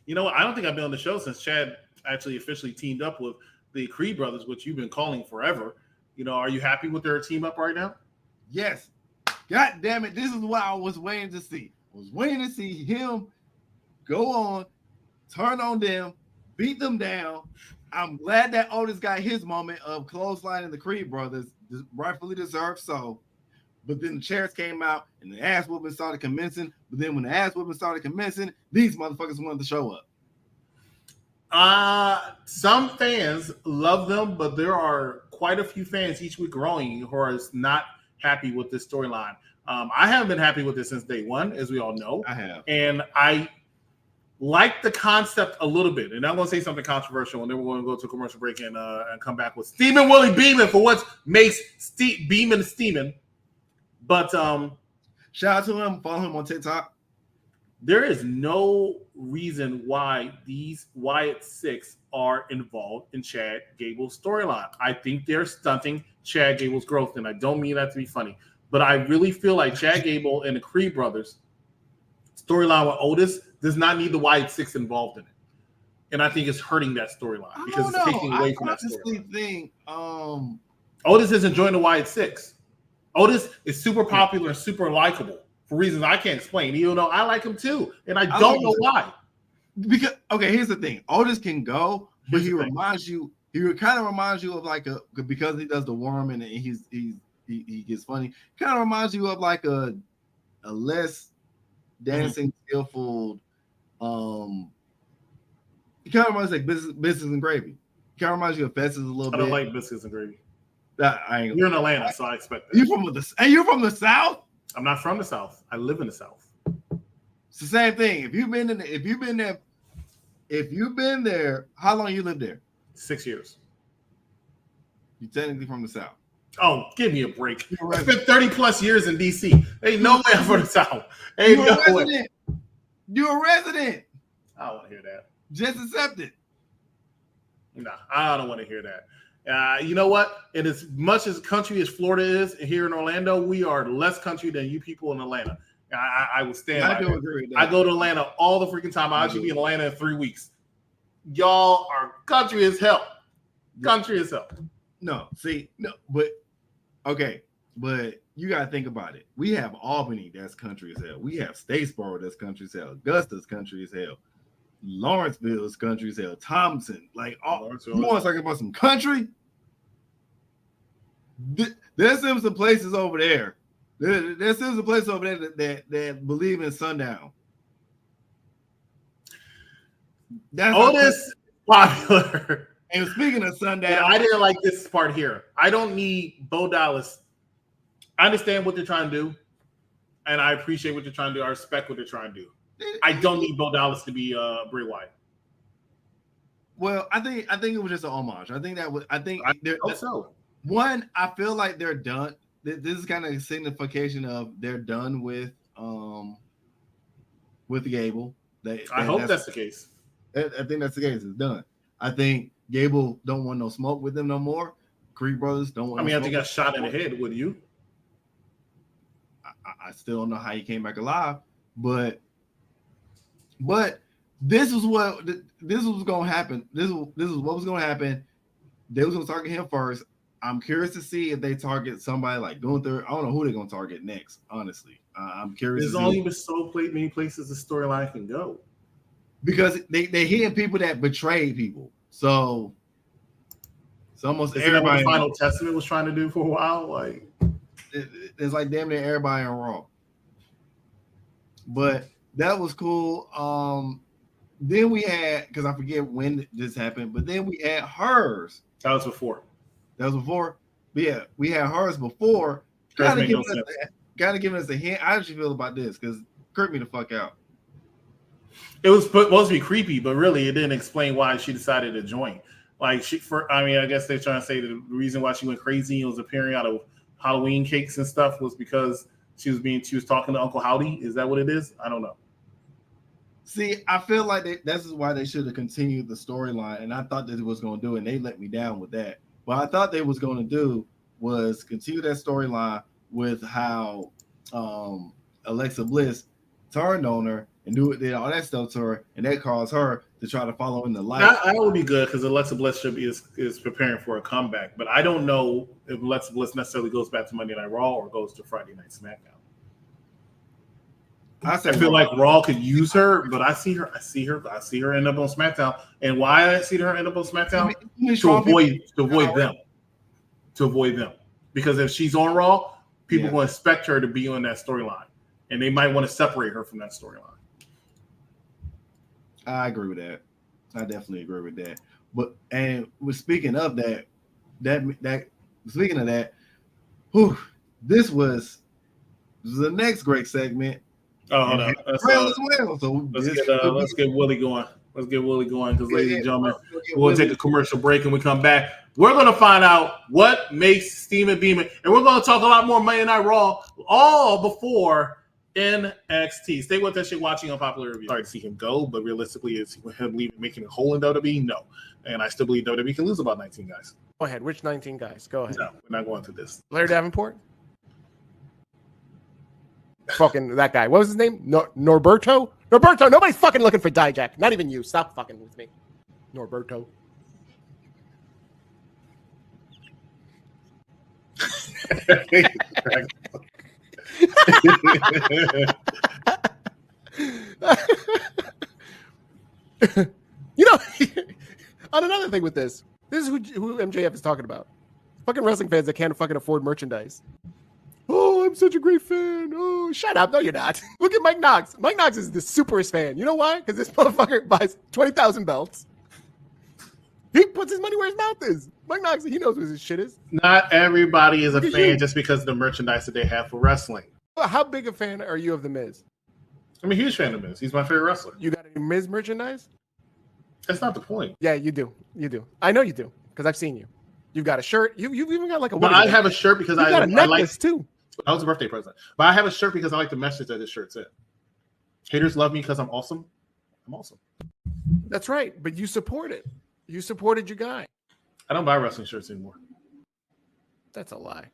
You know what? I don't think I've been on the show since Chad actually officially teamed up with the Creed brothers, which you've been calling forever. You know, are you happy with their team up right now? Yes. God damn it. This is what I was waiting to see. I was waiting to see him go on, turn on them, beat them down. I'm glad that Otis got his moment of clotheslining the Creed brothers, rightfully deserved so. But then the chairs came out and the ass whooping started commencing. But then when the ass whooping started commencing, these motherfuckers wanted to show up. Some fans love them, but there are quite a few fans each week growing who are not happy with this storyline. I haven't been happy with this since day one, as we all know. I have. And I like the concept a little bit. And I'm going to say something controversial, and then we're going to go to a commercial break and come back with Steamin' Willie Beeman for what makes Beeman steamin'. But shout out to him. Follow him on TikTok. There is no reason why these Wyatt Six are involved in Chad Gable's storyline. I think they're stunting Chad Gable's growth, and I don't mean that to be funny. But I really feel like Chad Gable and the Creed brothers storyline with Otis does not need the Wyatt Six involved in it. And I think it's hurting that storyline because it's taking away from that storyline. I think Otis isn't joining the Wyatt Six. Otis is super popular and super likable for reasons I can't explain, even though I like him too. And I don't know why. Because, okay, here's the thing. Otis can go, but he reminds you, kind of reminds you of like because he does the worm and he gets funny, kind of reminds you of like a less dancing skillful he kind of reminds like Biscuits and Gravy. He kind of reminds you of Festus a little bit. I don't like Biscuits and Gravy. You're in Atlanta, so I expect that. You're from the South? I'm not from the South. I live in the South. It's the same thing. If you've been there, how long you lived there? 6 years. You're technically from the South. Oh, give me a break. I spent 30 plus years in DC. Ain't no way I'm from the South. Ain't no way. You're a resident. I don't want to hear that. Just accept it. No, I don't want to hear that. You know what? And as much as country as Florida is here in Orlando, we are less country than you people in Atlanta. I will stand. I do agree with that. I go to Atlanta all the freaking time. I actually be in Atlanta in 3 weeks. Y'all are country as hell. Country as hell. No, but okay, but you gotta think about it. We have Albany that's country as hell. We have Statesboro that's country as hell. Augusta's country as hell. Lawrenceville is country as hell. Thompson, like you want to talk about some country? There's some places over there. There's some places over there that believe in sundown. That's Otis popular. And speaking of sundown, yeah, I didn't like this part here. I don't need Bo Dallas. I understand what they're trying to do, and I appreciate what they're trying to do. I respect what they're trying to do. I don't need Bo Dallas to be Bray Wyatt. Well, I think it was just an homage. I hope so. One, I feel like they're done. This is kind of a signification of they're done with Gable. I hope that's the case. I think that's the case. It's done. I think Gable don't want no smoke with them no more. Creed brothers don't want. I mean, I think got shot in the head. Would you? I still don't know how he came back alive, but this was what was going to happen. This is what was going to happen. They was going to target him first. I'm curious to see if they target somebody like Gunther. I don't know who they're going to target next. Honestly, I'm curious. There's only been so many places the storyline can go because they hitting people that betray people. So it's almost everybody. What Final Testament was trying to do for a while. Like it's like damn near everybody on Raw. But that was cool. Then we had, because I forget when this happened, but then we had hers. That was before. But yeah, we had hers before. Kind of giving us a hint. How did you feel about this? Because creep me the fuck out. It was supposed to be creepy, but really it didn't explain why she decided to join. Like I guess they're trying to say the reason why she went crazy and was appearing out of Halloween cakes and stuff was because she was talking to Uncle Howdy. Is that what it is? I don't know. See, I feel like this is why they should have continued the storyline, and I thought that it was going to do it, and they let me down with that. What I thought they was going to do was continue that storyline with how Alexa Bliss turned on her and did all that stuff to her, and that caused her to try to follow in the light. That would be good because Alexa Bliss is preparing for a comeback, but I don't know if Alexa Bliss necessarily goes back to Monday Night Raw or goes to Friday Night SmackDown. I feel like Raw could use her, but I see her end up on SmackDown. And why I see her end up on SmackDown? To avoid them. Because if she's on Raw, people will expect her to be on that storyline. And they might want to separate her from that storyline. I agree with that. I definitely agree with that. But and we're speaking of that, speaking of that, this was the next great segment. Oh, hold on. As well. So let's get Willie going. Let's get Willie going because, ladies and gentlemen, we'll take a commercial break and we come back. We're going to find out what makes Steaming Beaming, and we're going to talk a lot more Monday Night Raw, all before NXT. Stay with us. You're watching Unpopular Review. Sorry to see him go, but realistically, is him leaving, making a hole in WWE? No. And I still believe WWE can lose about 19 guys. Go ahead. Which 19 guys? Go ahead. No, we're not going through this. Larry Davenport? Fucking that guy. What was his name? Norberto? Norberto. Nobody's fucking looking for Dijak. Not even you. Stop fucking with me. Norberto. You know, on another thing with this is who MJF is talking about. Fucking wrestling fans that can't fucking afford merchandise. Oh, I'm such a great fan. Oh, shut up. No, you're not. Look at Mike Knox. Mike Knox is the superest fan. You know why? Because this motherfucker buys 20,000 belts. He puts his money where his mouth is. Mike Knox, he knows what his shit is. Not everybody is a fan just because of the merchandise that they have for wrestling. How big a fan are you of The Miz? I'm a huge fan of Miz. He's my favorite wrestler. You got any Miz merchandise? That's not the point. Yeah, you do. You do. I know you do because I've seen you. You've got a shirt. You've even got like a. But I have a shirt because I got a necklace too. That was a birthday present. But I have a shirt because I like the message that this shirt's in. Haters love me because I'm awesome. I'm awesome. That's right. But you support it. You supported your guy. I don't buy wrestling shirts anymore. That's a lie.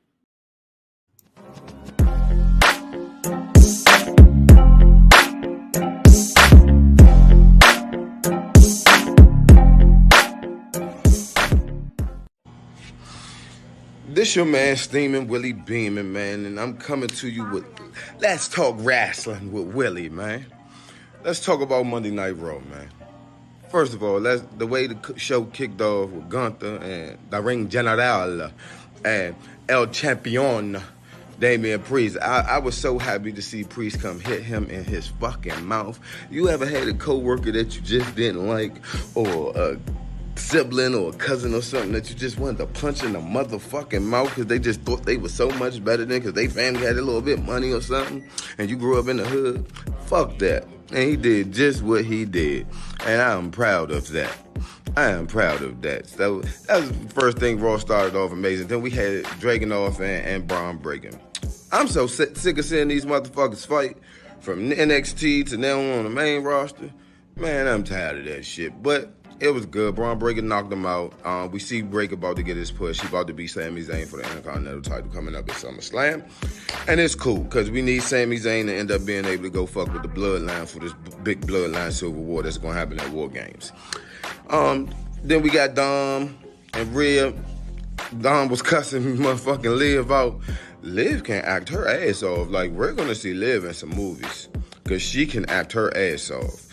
This your man, Steaming Willie Beaming, man, and I'm coming to you with Let's Talk Wrestling with Willie, man. Let's talk about Monday Night Raw, man. First of all, that's the way the show kicked off with Gunther and the Ring General and El Champion, Damian Priest. I was so happy to see Priest come hit him in his fucking mouth. You ever had a coworker that you just didn't like, or a sibling or a cousin or something that you just wanted to punch in the motherfucking mouth because they just thought they were so much better than because they family had a little bit of money or something and you grew up in the hood? Fuck that. And he did just what he did. And I am proud of that. I am proud of that. So that was the first thing Raw started off amazing. Then we had Dragonov and Braun breaking. I'm so sick of seeing these motherfuckers fight from NXT to now on the main roster. Man, I'm tired of that shit. But it was good. Braun Breaker knocked him out. We see Breaker about to get his push. He about to beat Sami Zayn for the Intercontinental title coming up at SummerSlam. And it's cool, because we need Sami Zayn to end up being able to go fuck with the Bloodline for this big Bloodline Civil War that's going to happen at War Games. Then we got Dom and Rhea. Dom was cussing motherfucking Liv out. Liv can act her ass off. Like, we're going to see Liv in some movies, because she can act her ass off.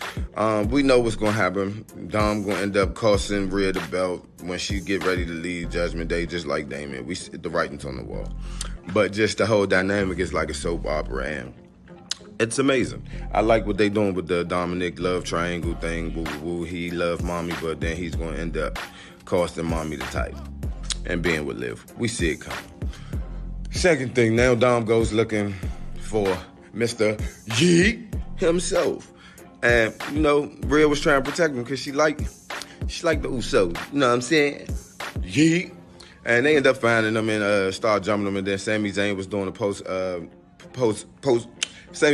We know what's going to happen. Dom going to end up costing Rhea the belt when she get ready to leave Judgment Day, just like Damien. We see the writings on the wall. But just the whole dynamic is like a soap opera, and it's amazing. I like what they doing with the Dominic love triangle thing. Woo, woo, he love mommy, but then he's going to end up costing mommy the title and being with Liv. We see it coming. Second thing, now Dom goes looking for Mr. Yeet himself. And, you know, Rhea was trying to protect him because she like the Usos. You know what I'm saying? Yeet. And they end up finding them and start jumping them. And then Sami Zayn was doing a post. Sami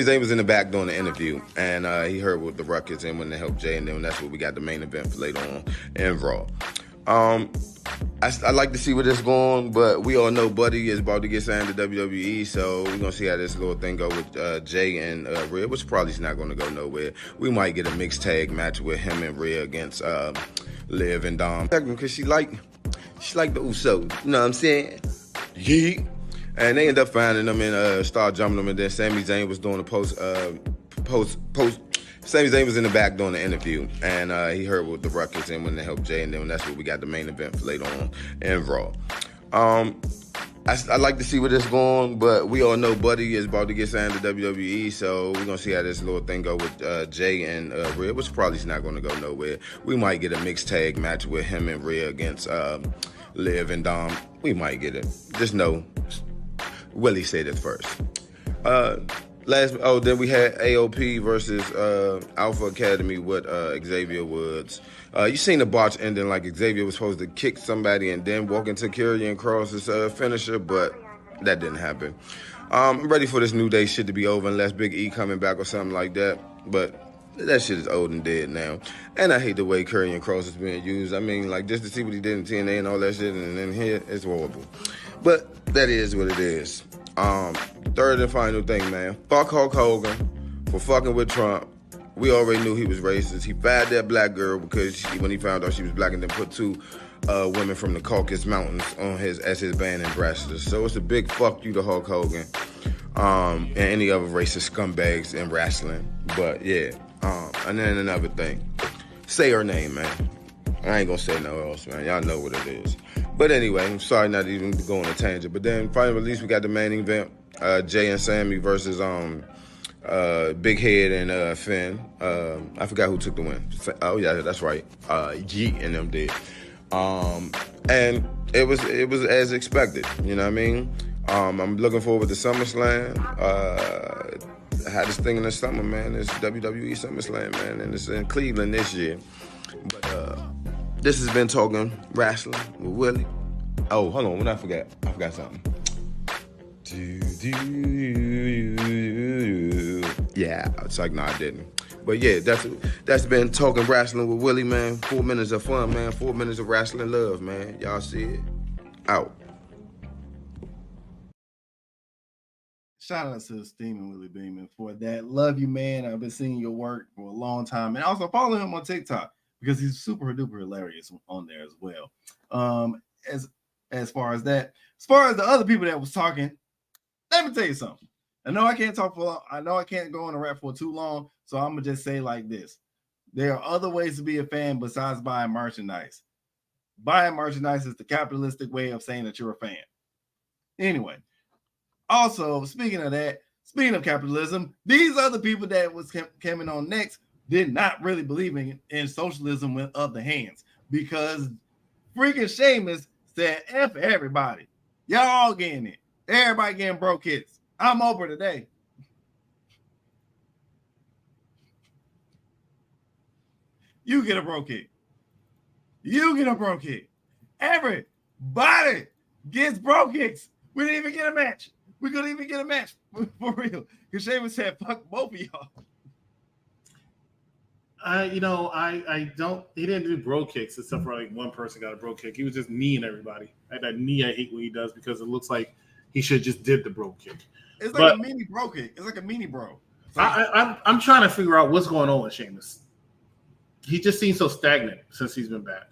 Zayn was in the back doing the interview. And he heard what the ruckus and when they helped Jey. And then that's what we got the main event for later on in Raw. I like to see where this is going, but we all know Buddy is about to get signed to WWE, so we're going to see how this little thing go with Jey and Rhea, which probably is not going to go nowhere. We might get a mixed tag match with him and Rhea against Liv and Dom. Because she like the Usos, you know what I'm saying? Yeet. And they end up finding them and start jumping them, and then Sami Zayn was doing a post. Sami Zayn was in the back doing the interview, and he heard what the ruckus and when they helped Jey, and then that's what we got the main event for later on in Raw. I like to see where this going, but we all know Buddy is about to get signed to WWE, so we're gonna see how this little thing go with Jay and Rhea, which probably is not gonna go nowhere. We might get a mixed tag match with him and Rhea against Liv and Dom. We might get it. Just know Willie said it first. Then we had AOP versus Alpha Academy with Xavier Woods. You seen the botch ending, like Xavier was supposed to kick somebody and then walk into Karrion Kross's finisher, but that didn't happen. I'm ready for this New Day shit to be over unless Big E coming back or something like that, but that shit is old and dead now. And I hate the way Karrion Kross is being used. I mean, like, just to see what he did in TNA and all that shit, and then here, it's horrible. But that is what it is. Third and final thing, man. Fuck Hulk Hogan for fucking with Trump. We already knew he was racist. He fired that black girl because when he found out she was black, and then put two women from the Caucasus Mountains on as his band ambassadors. So it's a big fuck you to Hulk Hogan and any other racist scumbags in wrestling. But yeah, and then another thing. Say her name, man. I ain't gonna say no else, man. Y'all know what it is. But anyway, I'm sorry not even to go on a tangent. But then finally, at least we got the main event. Jay and Sami versus Big Head and Finn. I forgot who took the win. Oh yeah, that's right. Yeet and them did. And it was as expected. You know what I mean? I'm looking forward to SummerSlam. I had this thing in the summer, man. It's WWE SummerSlam, man, and it's in Cleveland this year. But this has been Talking Wrestling with Willie. Oh, hold on, I forgot something. Yeah, it's like, no, I didn't. But yeah, that's been Talking Wrestling with Willie, man. 4 minutes of fun, man. 4 minutes of wrestling love, man. Y'all see it? Out. Shout out to Steaming Willie Beeman for that. Love you, man. I've been seeing your work for a long time. And also follow him on TikTok because he's super duper hilarious on there as well. As far as that, as far as the other people that was talking, let me tell you something. I know I can't talk for long. I know I can't go on a rap for too long. So I'm gonna just say like this. There are other ways to be a fan besides buying merchandise. Buying merchandise is the capitalistic way of saying that you're a fan. Anyway, also speaking of that, speaking of capitalism, these other people that was coming on next did not really believe in socialism with other hands because freaking Sheamus said F everybody. Y'all getting it. Everybody getting broke hits. I'm over today. You get a broke hit. You get a broke hit. Everybody gets broke hits. We didn't even get a match. We couldn't even get a match for real. Because Sheamus said, fuck both of y'all. I don't. He didn't do bro kicks except for like one person got a bro kick. He was just kneeing everybody. That knee, I hate what he does because it looks like he should have just did the bro kick. It's like a mini bro kick. It's like a mini bro. I'm trying to figure out what's going on with Sheamus. He just seems so stagnant since he's been back.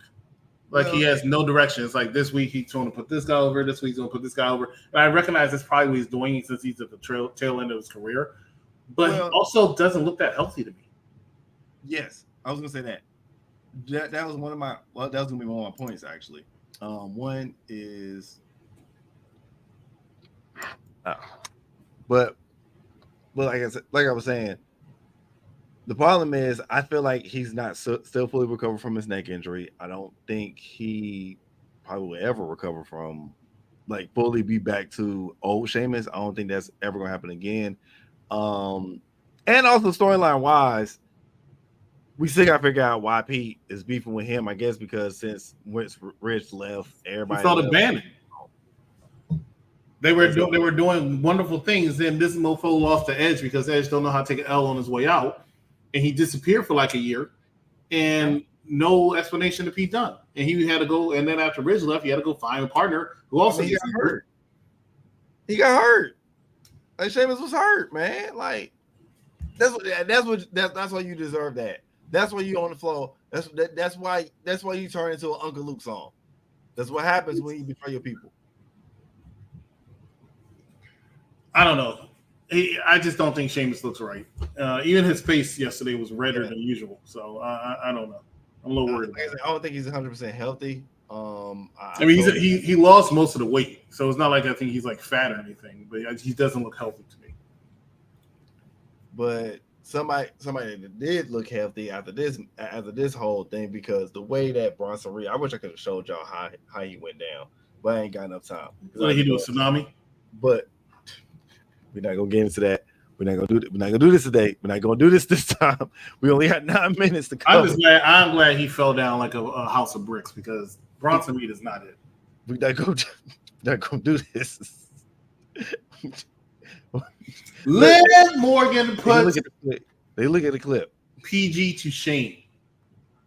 Like he has no direction. It's like this week he's going to put this guy over. This week he's going to put this guy over. And I recognize that's probably what he's doing since he's at the tail end of his career. But he also doesn't look that healthy to me. Yes, I was gonna say that. That was one of my. Well, that was gonna be one of my points actually. One is, but like I was saying, the problem is I feel like he's not still fully recovered from his neck injury. I don't think he probably will ever recover from, like, fully be back to old Sheamus. I don't think that's ever gonna happen again. And also storyline wise, we still got to figure out why Pete is beefing with him. I guess because since Rich left, everybody he felt abandoned. They were doing wonderful things. Then this mofo lost to Edge because Edge don't know how to take an L on his way out, and he disappeared for like a year, and no explanation to Pete Dunne. And he had to go. And then after Ridge left, he had to go find a partner who also got hurt. He got hurt. Like Sheamus was hurt, man. Like that's why you deserve that. That's why you on the floor. That's why you turn into an Uncle Luke song. That's what happens when you betray your people. I don't know. I just don't think Sheamus looks right. Even his face yesterday was redder than usual. So I don't know. I'm a little worried. I don't think he's 100% healthy. I mean, he lost most of the weight, so it's not like I think he's like fat or anything, but he doesn't look healthy to me. But somebody that did look healthy after this whole thing, because the way that Bronson Reed, I wish I could have showed y'all how he went down, but I ain't got enough time. What he do, a tsunami? But we're not gonna get into that. We're not gonna do this today. We're not gonna do this time. We only had 9 minutes to cover. I'm glad he fell down like a house of bricks, because Bronson Reed is not it. We're not gonna do this. Liv Morgan puts they look at the clip. PG to shame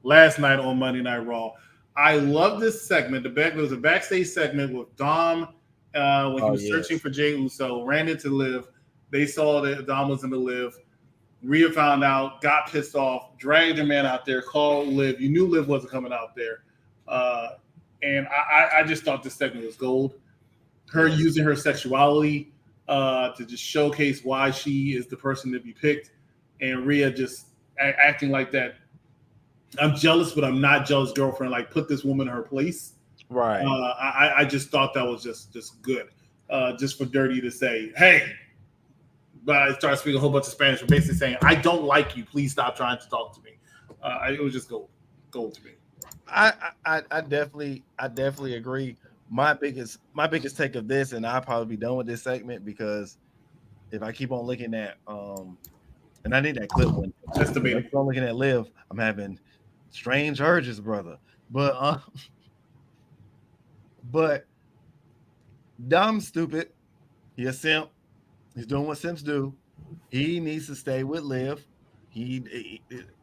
last night on Monday Night Raw. I love this segment. There was a backstage segment with Dom when he was searching for Jey Uso, ran into Liv. They saw that Dom was in the Liv. Rhea found out, got pissed off, dragged her man out there, called Liv. You knew Liv wasn't coming out there. And I just thought this segment was gold. Her using her sexuality to just showcase why she is the person to be picked. And Rhea just acting like that. I'm jealous, but I'm not jealous girlfriend. Like, put this woman in her place. Right. I just thought that was just good. Just for Dirty to say, hey, but I started speaking a whole bunch of Spanish, but basically saying, I don't like you. Please stop trying to talk to me. It was just gold to me. I definitely agree. My biggest take of this, and I'll probably be done with this segment, because if I keep on looking at and I need that clip one. Just to be. If I'm looking at Liv, I'm having strange urges, brother. But Dom's stupid. He a simp. He's doing what simps do. He needs to stay with Liv.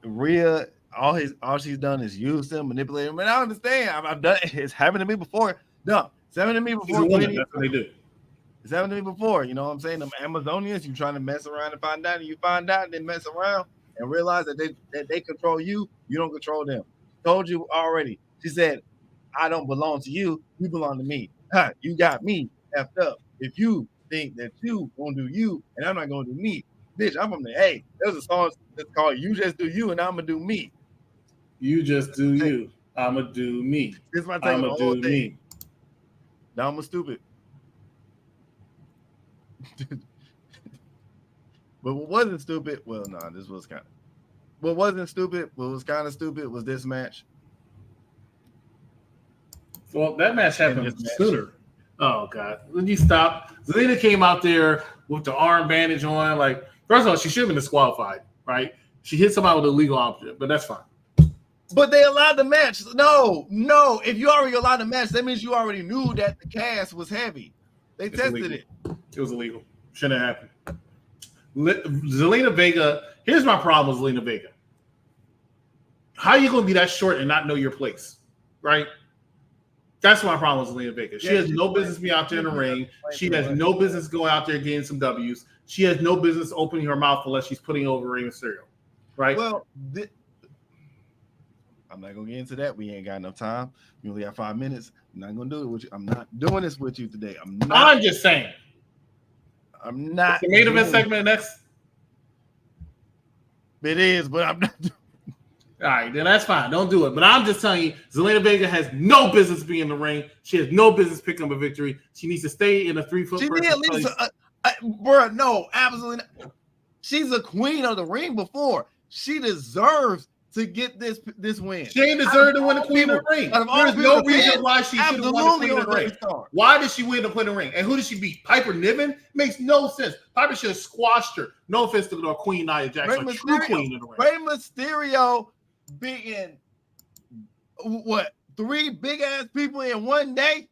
Rhea, all she's done is use him, manipulate him. And I understand. I've done it. It's happened to me before. No, it's happened to me before. That's what they do. It's happened to me before. You know what I'm saying? Them Amazonians, you trying to mess around and find out, and you find out and then mess around and realize that they control you. You don't control them. Told you already. She said, I don't belong to you. You belong to me. You got me effed up. If you think that you gonna do you and I'm not gonna do me, bitch, I'm from the A. There's a song that's called You Just Do You and I'm gonna do me. You just do you. I'ma do me. This is my take. I'ma do me. Dom was stupid. But what wasn't stupid? Well, no, this was kind of. What wasn't stupid? What was kind of stupid was this match. Well, that match happened sooner. Oh God! When you stop, Zelina came out there with the arm bandage on. Like, first of all, she should have been disqualified, right? She hit somebody with a legal object, but that's fine. But they allowed the match. No. If you already allowed the match, that means you already knew that the cast was heavy. They tested it. It was illegal. Shouldn't have happened. Zelina Vega. Here's my problem with Zelina Vega. How are you going to be that short and not know your place, right? That's my problem with Zelina Vega. She has no business being out there in the ring. She has no business going out there getting some W's. She has no business opening her mouth unless she's putting over Rey Mysterio, right? Well, I'm not gonna get into that. We ain't got enough time. We only got 5 minutes. I'm not gonna do it with you. I'm not doing this with you today. I'm just saying. I'm not. The main event segment next. It is, but I'm not. All right, then that's fine. Don't do it. But I'm just telling you, Zelina Vega has no business being in the ring. She has no business picking up a victory. She needs to stay in a 3-foot. She did at least, bro. No, absolutely not. She's a queen of the ring before. She deserves to get this win. She ain't deserved to win the queen of the ring. There's no reason why she should have won the queen of the ring. Why did she win the queen of the ring? And who did she beat? Piper Niven? Makes no sense. Piper should have squashed her. No offense to the Queen Nia Jackson, a true queen of the ring. Rey Mysterio beating what? 3 big ass people in one day.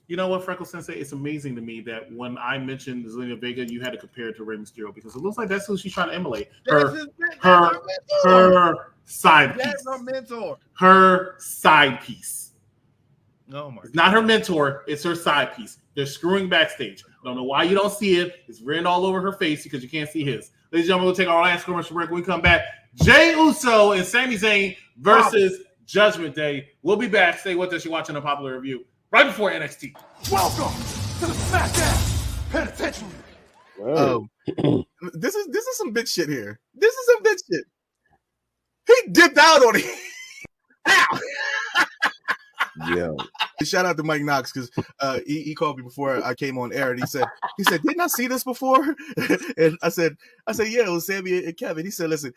You know what, Freckle Sensei? It's amazing to me that when I mentioned Zelina Vega, you had to compare it to Rey Mysterio, because it looks like that's who she's trying to emulate. Her side piece. That's her mentor. Her side piece. Oh my! It's not her mentor. It's her side piece. They're screwing backstage. I don't know why you don't see it. It's written all over her face because you can't see his. Ladies and gentlemen, we'll take our last commercial break. When we come back, Jey Uso and Sami Zayn versus Judgment Day. We'll be back. Stay with us. You're watching a popular review right before NXT. Welcome to the SmackDown Penitentiary. This is some bitch shit here. This is some bitch shit. He dipped out on it. Ow! Yo, Shout out to Mike Knox because he called me before I came on air and he said, didn't I see this before? And I said, yeah, it was Sami and Kevin. He said, listen,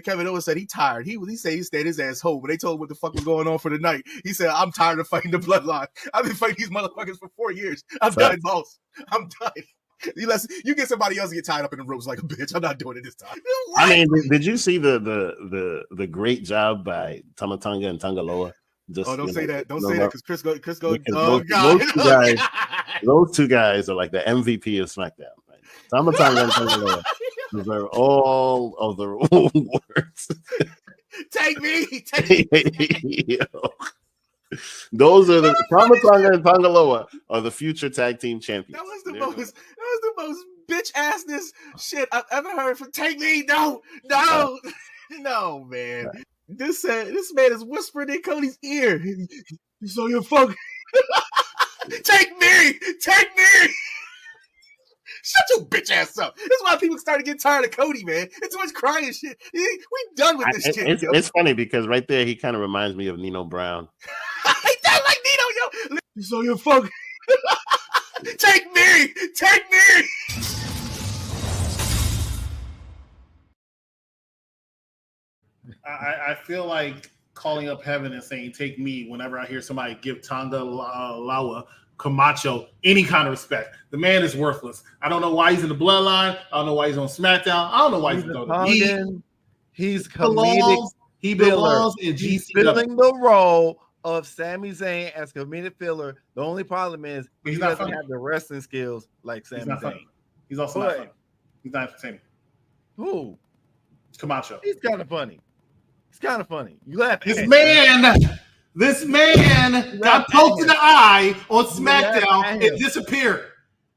Kevin Owens said he tired. He said he stayed his ass home. When they told him what the fuck was going on for the night, he said, I'm tired of fighting the bloodline. I've been fighting these motherfuckers for 4 years. I'm done, boss. I'm done. You get somebody else to get tied up in the ropes like a bitch. I'm not doing it this time. I mean, did you see the great job by Tamatanga and Tangaloa? Don't say that. Don't say that because Chris go. Oh God! Those two guys are like the MVP of SmackDown. Right? Tamatanga and Tangaloa deserve all of the words. Take me. Those are the Tamatanga and Tangaloa are the future tag team champions. That was the most bitch assness shit I've ever heard from Take Me. No, man. This man is whispering in Cody's ear. So you're fucking take me. Shut your bitch ass up. That's why people started getting tired of Cody, man. It's too much crying shit. We done with this shit. It's funny because right there he kind of reminds me of Nino Brown. He does like Nino, yo. So you're fucking take me. I feel like calling up heaven and saying take me whenever I hear somebody give Tonga Lawa Camacho any kind of respect. The man is worthless. I don't know why he's in the bloodline. I don't know why he's on SmackDown. I don't know why he's in WWE. He's comedic. He belongs in GCW. He's filling the role of Sami Zayn as comedic filler. The only problem is he doesn't have the wrestling skills like Sami Zayn. He's also not funny. He's not entertaining. Who? Camacho. He's kind of funny. You laugh at This man got poked in the eye on SmackDown and disappeared.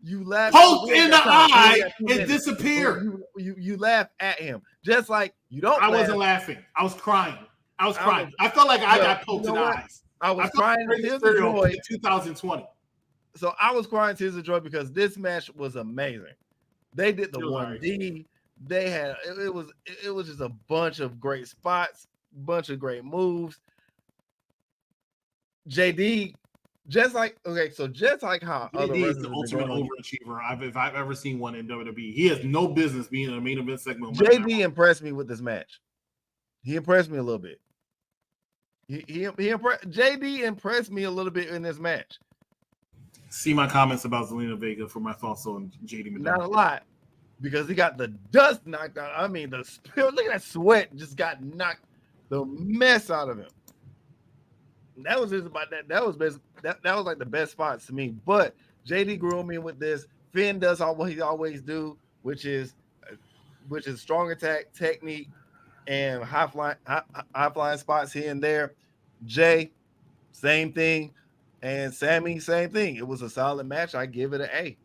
You laugh. Poked in the eye and disappeared. You laugh at him, just like you don't. I wasn't laughing. I was crying. I felt like I got poked in the eyes. I was crying tears of joy in 2020. So I was crying tears of joy because this match was amazing. They did the 1D. They had it was just a bunch of great spots, bunch of great moves. JD, just like how JD is the ultimate overachiever if I've ever seen one in WWE. He has no business being in a main event segment. JD impressed me with this match. He impressed me a little bit. JD impressed me a little bit in this match. See my comments about Zelina Vega for my thoughts on JD McDonald. Not a lot. Because he got the dust knocked out. I mean, look at that sweat just got knocked the mess out of him. That was just about that. That was best. That was like the best spots to me. But JD grew me with this. Finn does what he always do, which is strong attack technique and high flying spots here and there. Jay, same thing, and Sami, same thing. It was a solid match. I give it an A.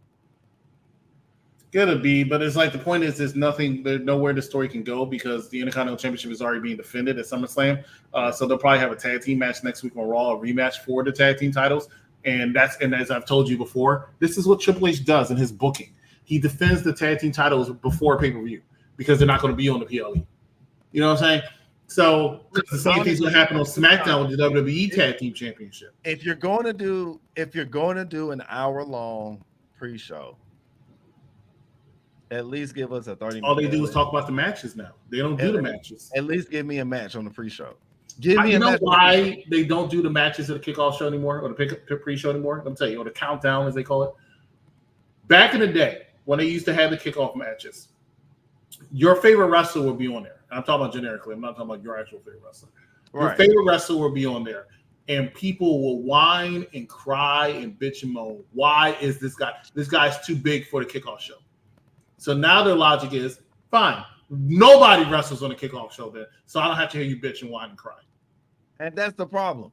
Gonna be, but it's like the point is there's nowhere the story can go because the Intercontinental Championship is already being defended at SummerSlam. So they'll probably have a tag team match next week on Raw, a rematch for the tag team titles. And as I've told you before, this is what Triple H does in his booking. He defends the tag team titles before pay-per-view because they're not going to be on the PLE. You know what I'm saying? So the same thing's going to happen on SmackDown with the WWE Tag Team Championship. If you're going to do an hour-long pre-show, at least give us a 30-minute. All they do is talk about the matches now. They don't do the matches. At least give me a match on the pre-show. You know why they don't do the matches at the kickoff show anymore or the pre-show anymore? Let me tell you, or the countdown as they call it. Back in the day, when they used to have the kickoff matches, your favorite wrestler would be on there. And I'm talking about generically. I'm not talking about your actual favorite wrestler. Right. Your favorite wrestler will be on there. And people will whine and cry and bitch and moan. Why is this guy? This guy's too big for the kickoff show. So now their logic is, fine, nobody wrestles on the kickoff show then, so I don't have to hear you bitch and whine and cry. And that's the problem.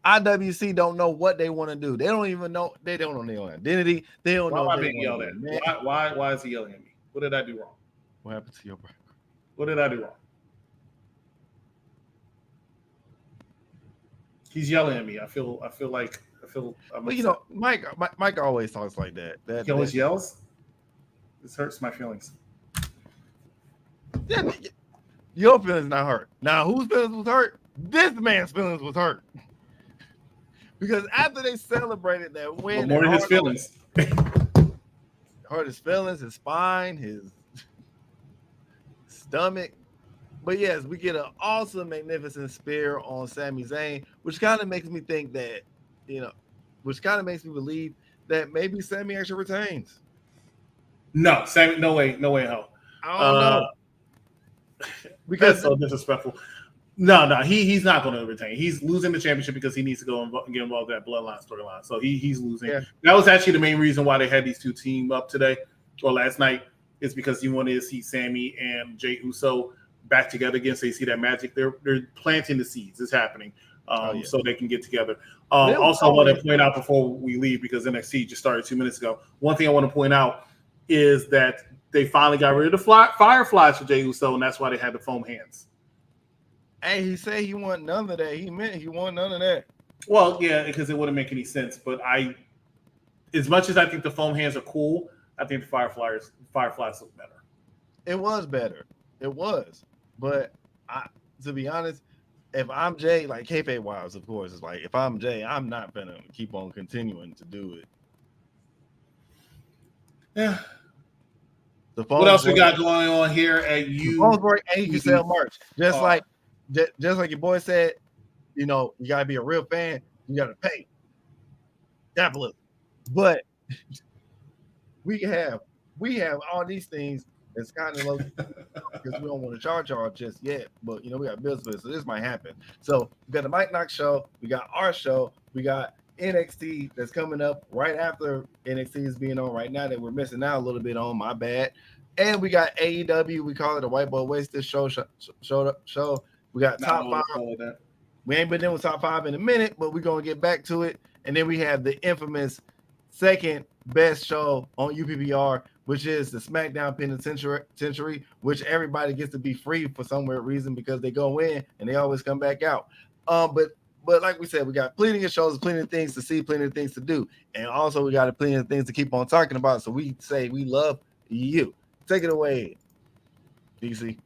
IWC don't know what they want to do. They don't even know. They don't know their own identity. They don't know. Why am I being yelled at? Why is he yelling at me? What did I do wrong? What happened to your brother? What did I do wrong? He's yelling at me. I feel. Well, you know, Mike always talks like that. He always yells. This hurts my feelings. Yeah, your feelings not hurt. Now, whose feelings was hurt? This man's feelings was hurt. Because after they celebrated that win, more than his feelings. Hurt his feelings, his spine, his stomach. But yes, we get an awesome, magnificent spear on Sami Zayn, which kind of makes me think that, which kind of makes me believe that maybe Sami actually retains. No, Sami, no way, hell. I don't know. Because that's so disrespectful. No, he's not going to retain. He's losing the championship because he needs to go and get involved in that bloodline storyline. So he's losing. Yeah. That was actually the main reason why they had these two team up today or last night, is because he wanted to see Sami and Jey Uso back together again. So you see that magic. They're planting the seeds. It's happening. So they can get together. Also, I want to point out before we leave, because NXT just started 2 minutes ago. One thing I want to point out is that they finally got rid of the fireflies for Jey Uso, and that's why they had the foam hands. Hey, he said he want none of that. He meant he want none of that. Well, yeah, because it wouldn't make any sense. But as much as I think the foam hands are cool, I think the fireflies look better. It was better. It was. But to be honest, if I'm Jey, like kayfabe wise, of course, it's like if I'm Jey, I'm not gonna keep on continuing to do it. Yeah. What else we got going on here at you? And you can sell merch, just like your boy said. You gotta be a real fan. You gotta pay. Capitalism. But we have all these things that's kind of low because we don't want to charge y'all just yet. But we got bills for this, so this might happen. So we got the Mike Knox show, we got our show, we got NXT that's coming up right after NXT is being on right now that we're missing out a little bit on. My bad. And we got AEW. We call it a White Boy Wasted show. We got top 5. We ain't been in with top 5 in a minute, but we're gonna get back to it. And then we have the infamous second best show on UPBR, which is the SmackDown Penitentiary, which everybody gets to be free for some weird reason because they go in and they always come back out. But like we said, we got plenty of shows, plenty of things to see, plenty of things to do. And also we got plenty of things to keep on talking about. So we say we love you. Take it away, DC.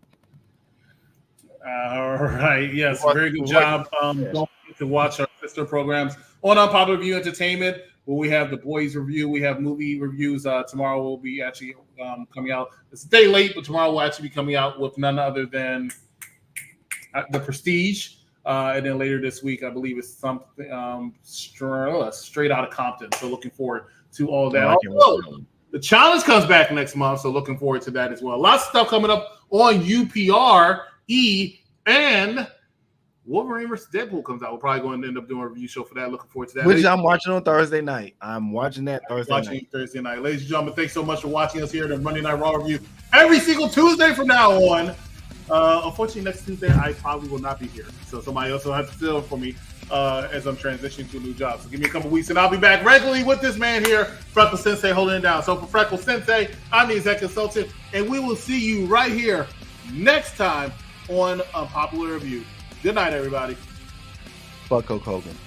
All right. Yes, very good job. Don't forget to watch our sister programs on Unpopular Review Entertainment, where we have the boys review. We have movie reviews. Tomorrow will be actually coming out. It's a day late, but tomorrow will actually be coming out with none other than The Prestige. And then later this week, I believe it's something straight out of Compton. So looking forward to all that. The challenge comes back next month, so looking forward to that as well. Lots of stuff coming up on UPRE, and Wolverine vs. Deadpool comes out. We're probably going to end up doing a review show for that. Looking forward to that. Which I'm watching on Thursday night. I'm watching that Thursday night. Ladies and gentlemen, thanks so much for watching us here at the Monday Night Raw review every single Tuesday from now on. Unfortunately, next Tuesday, I probably will not be here. So somebody else will have to fill for me as I'm transitioning to a new job. So give me a couple weeks, and I'll be back regularly with this man here, Freckle Sensei, holding it down. So for Freckle Sensei, I'm the executive consultant, and we will see you right here next time on Unpopular Review. Good night, everybody. Fuck Hulk Hogan.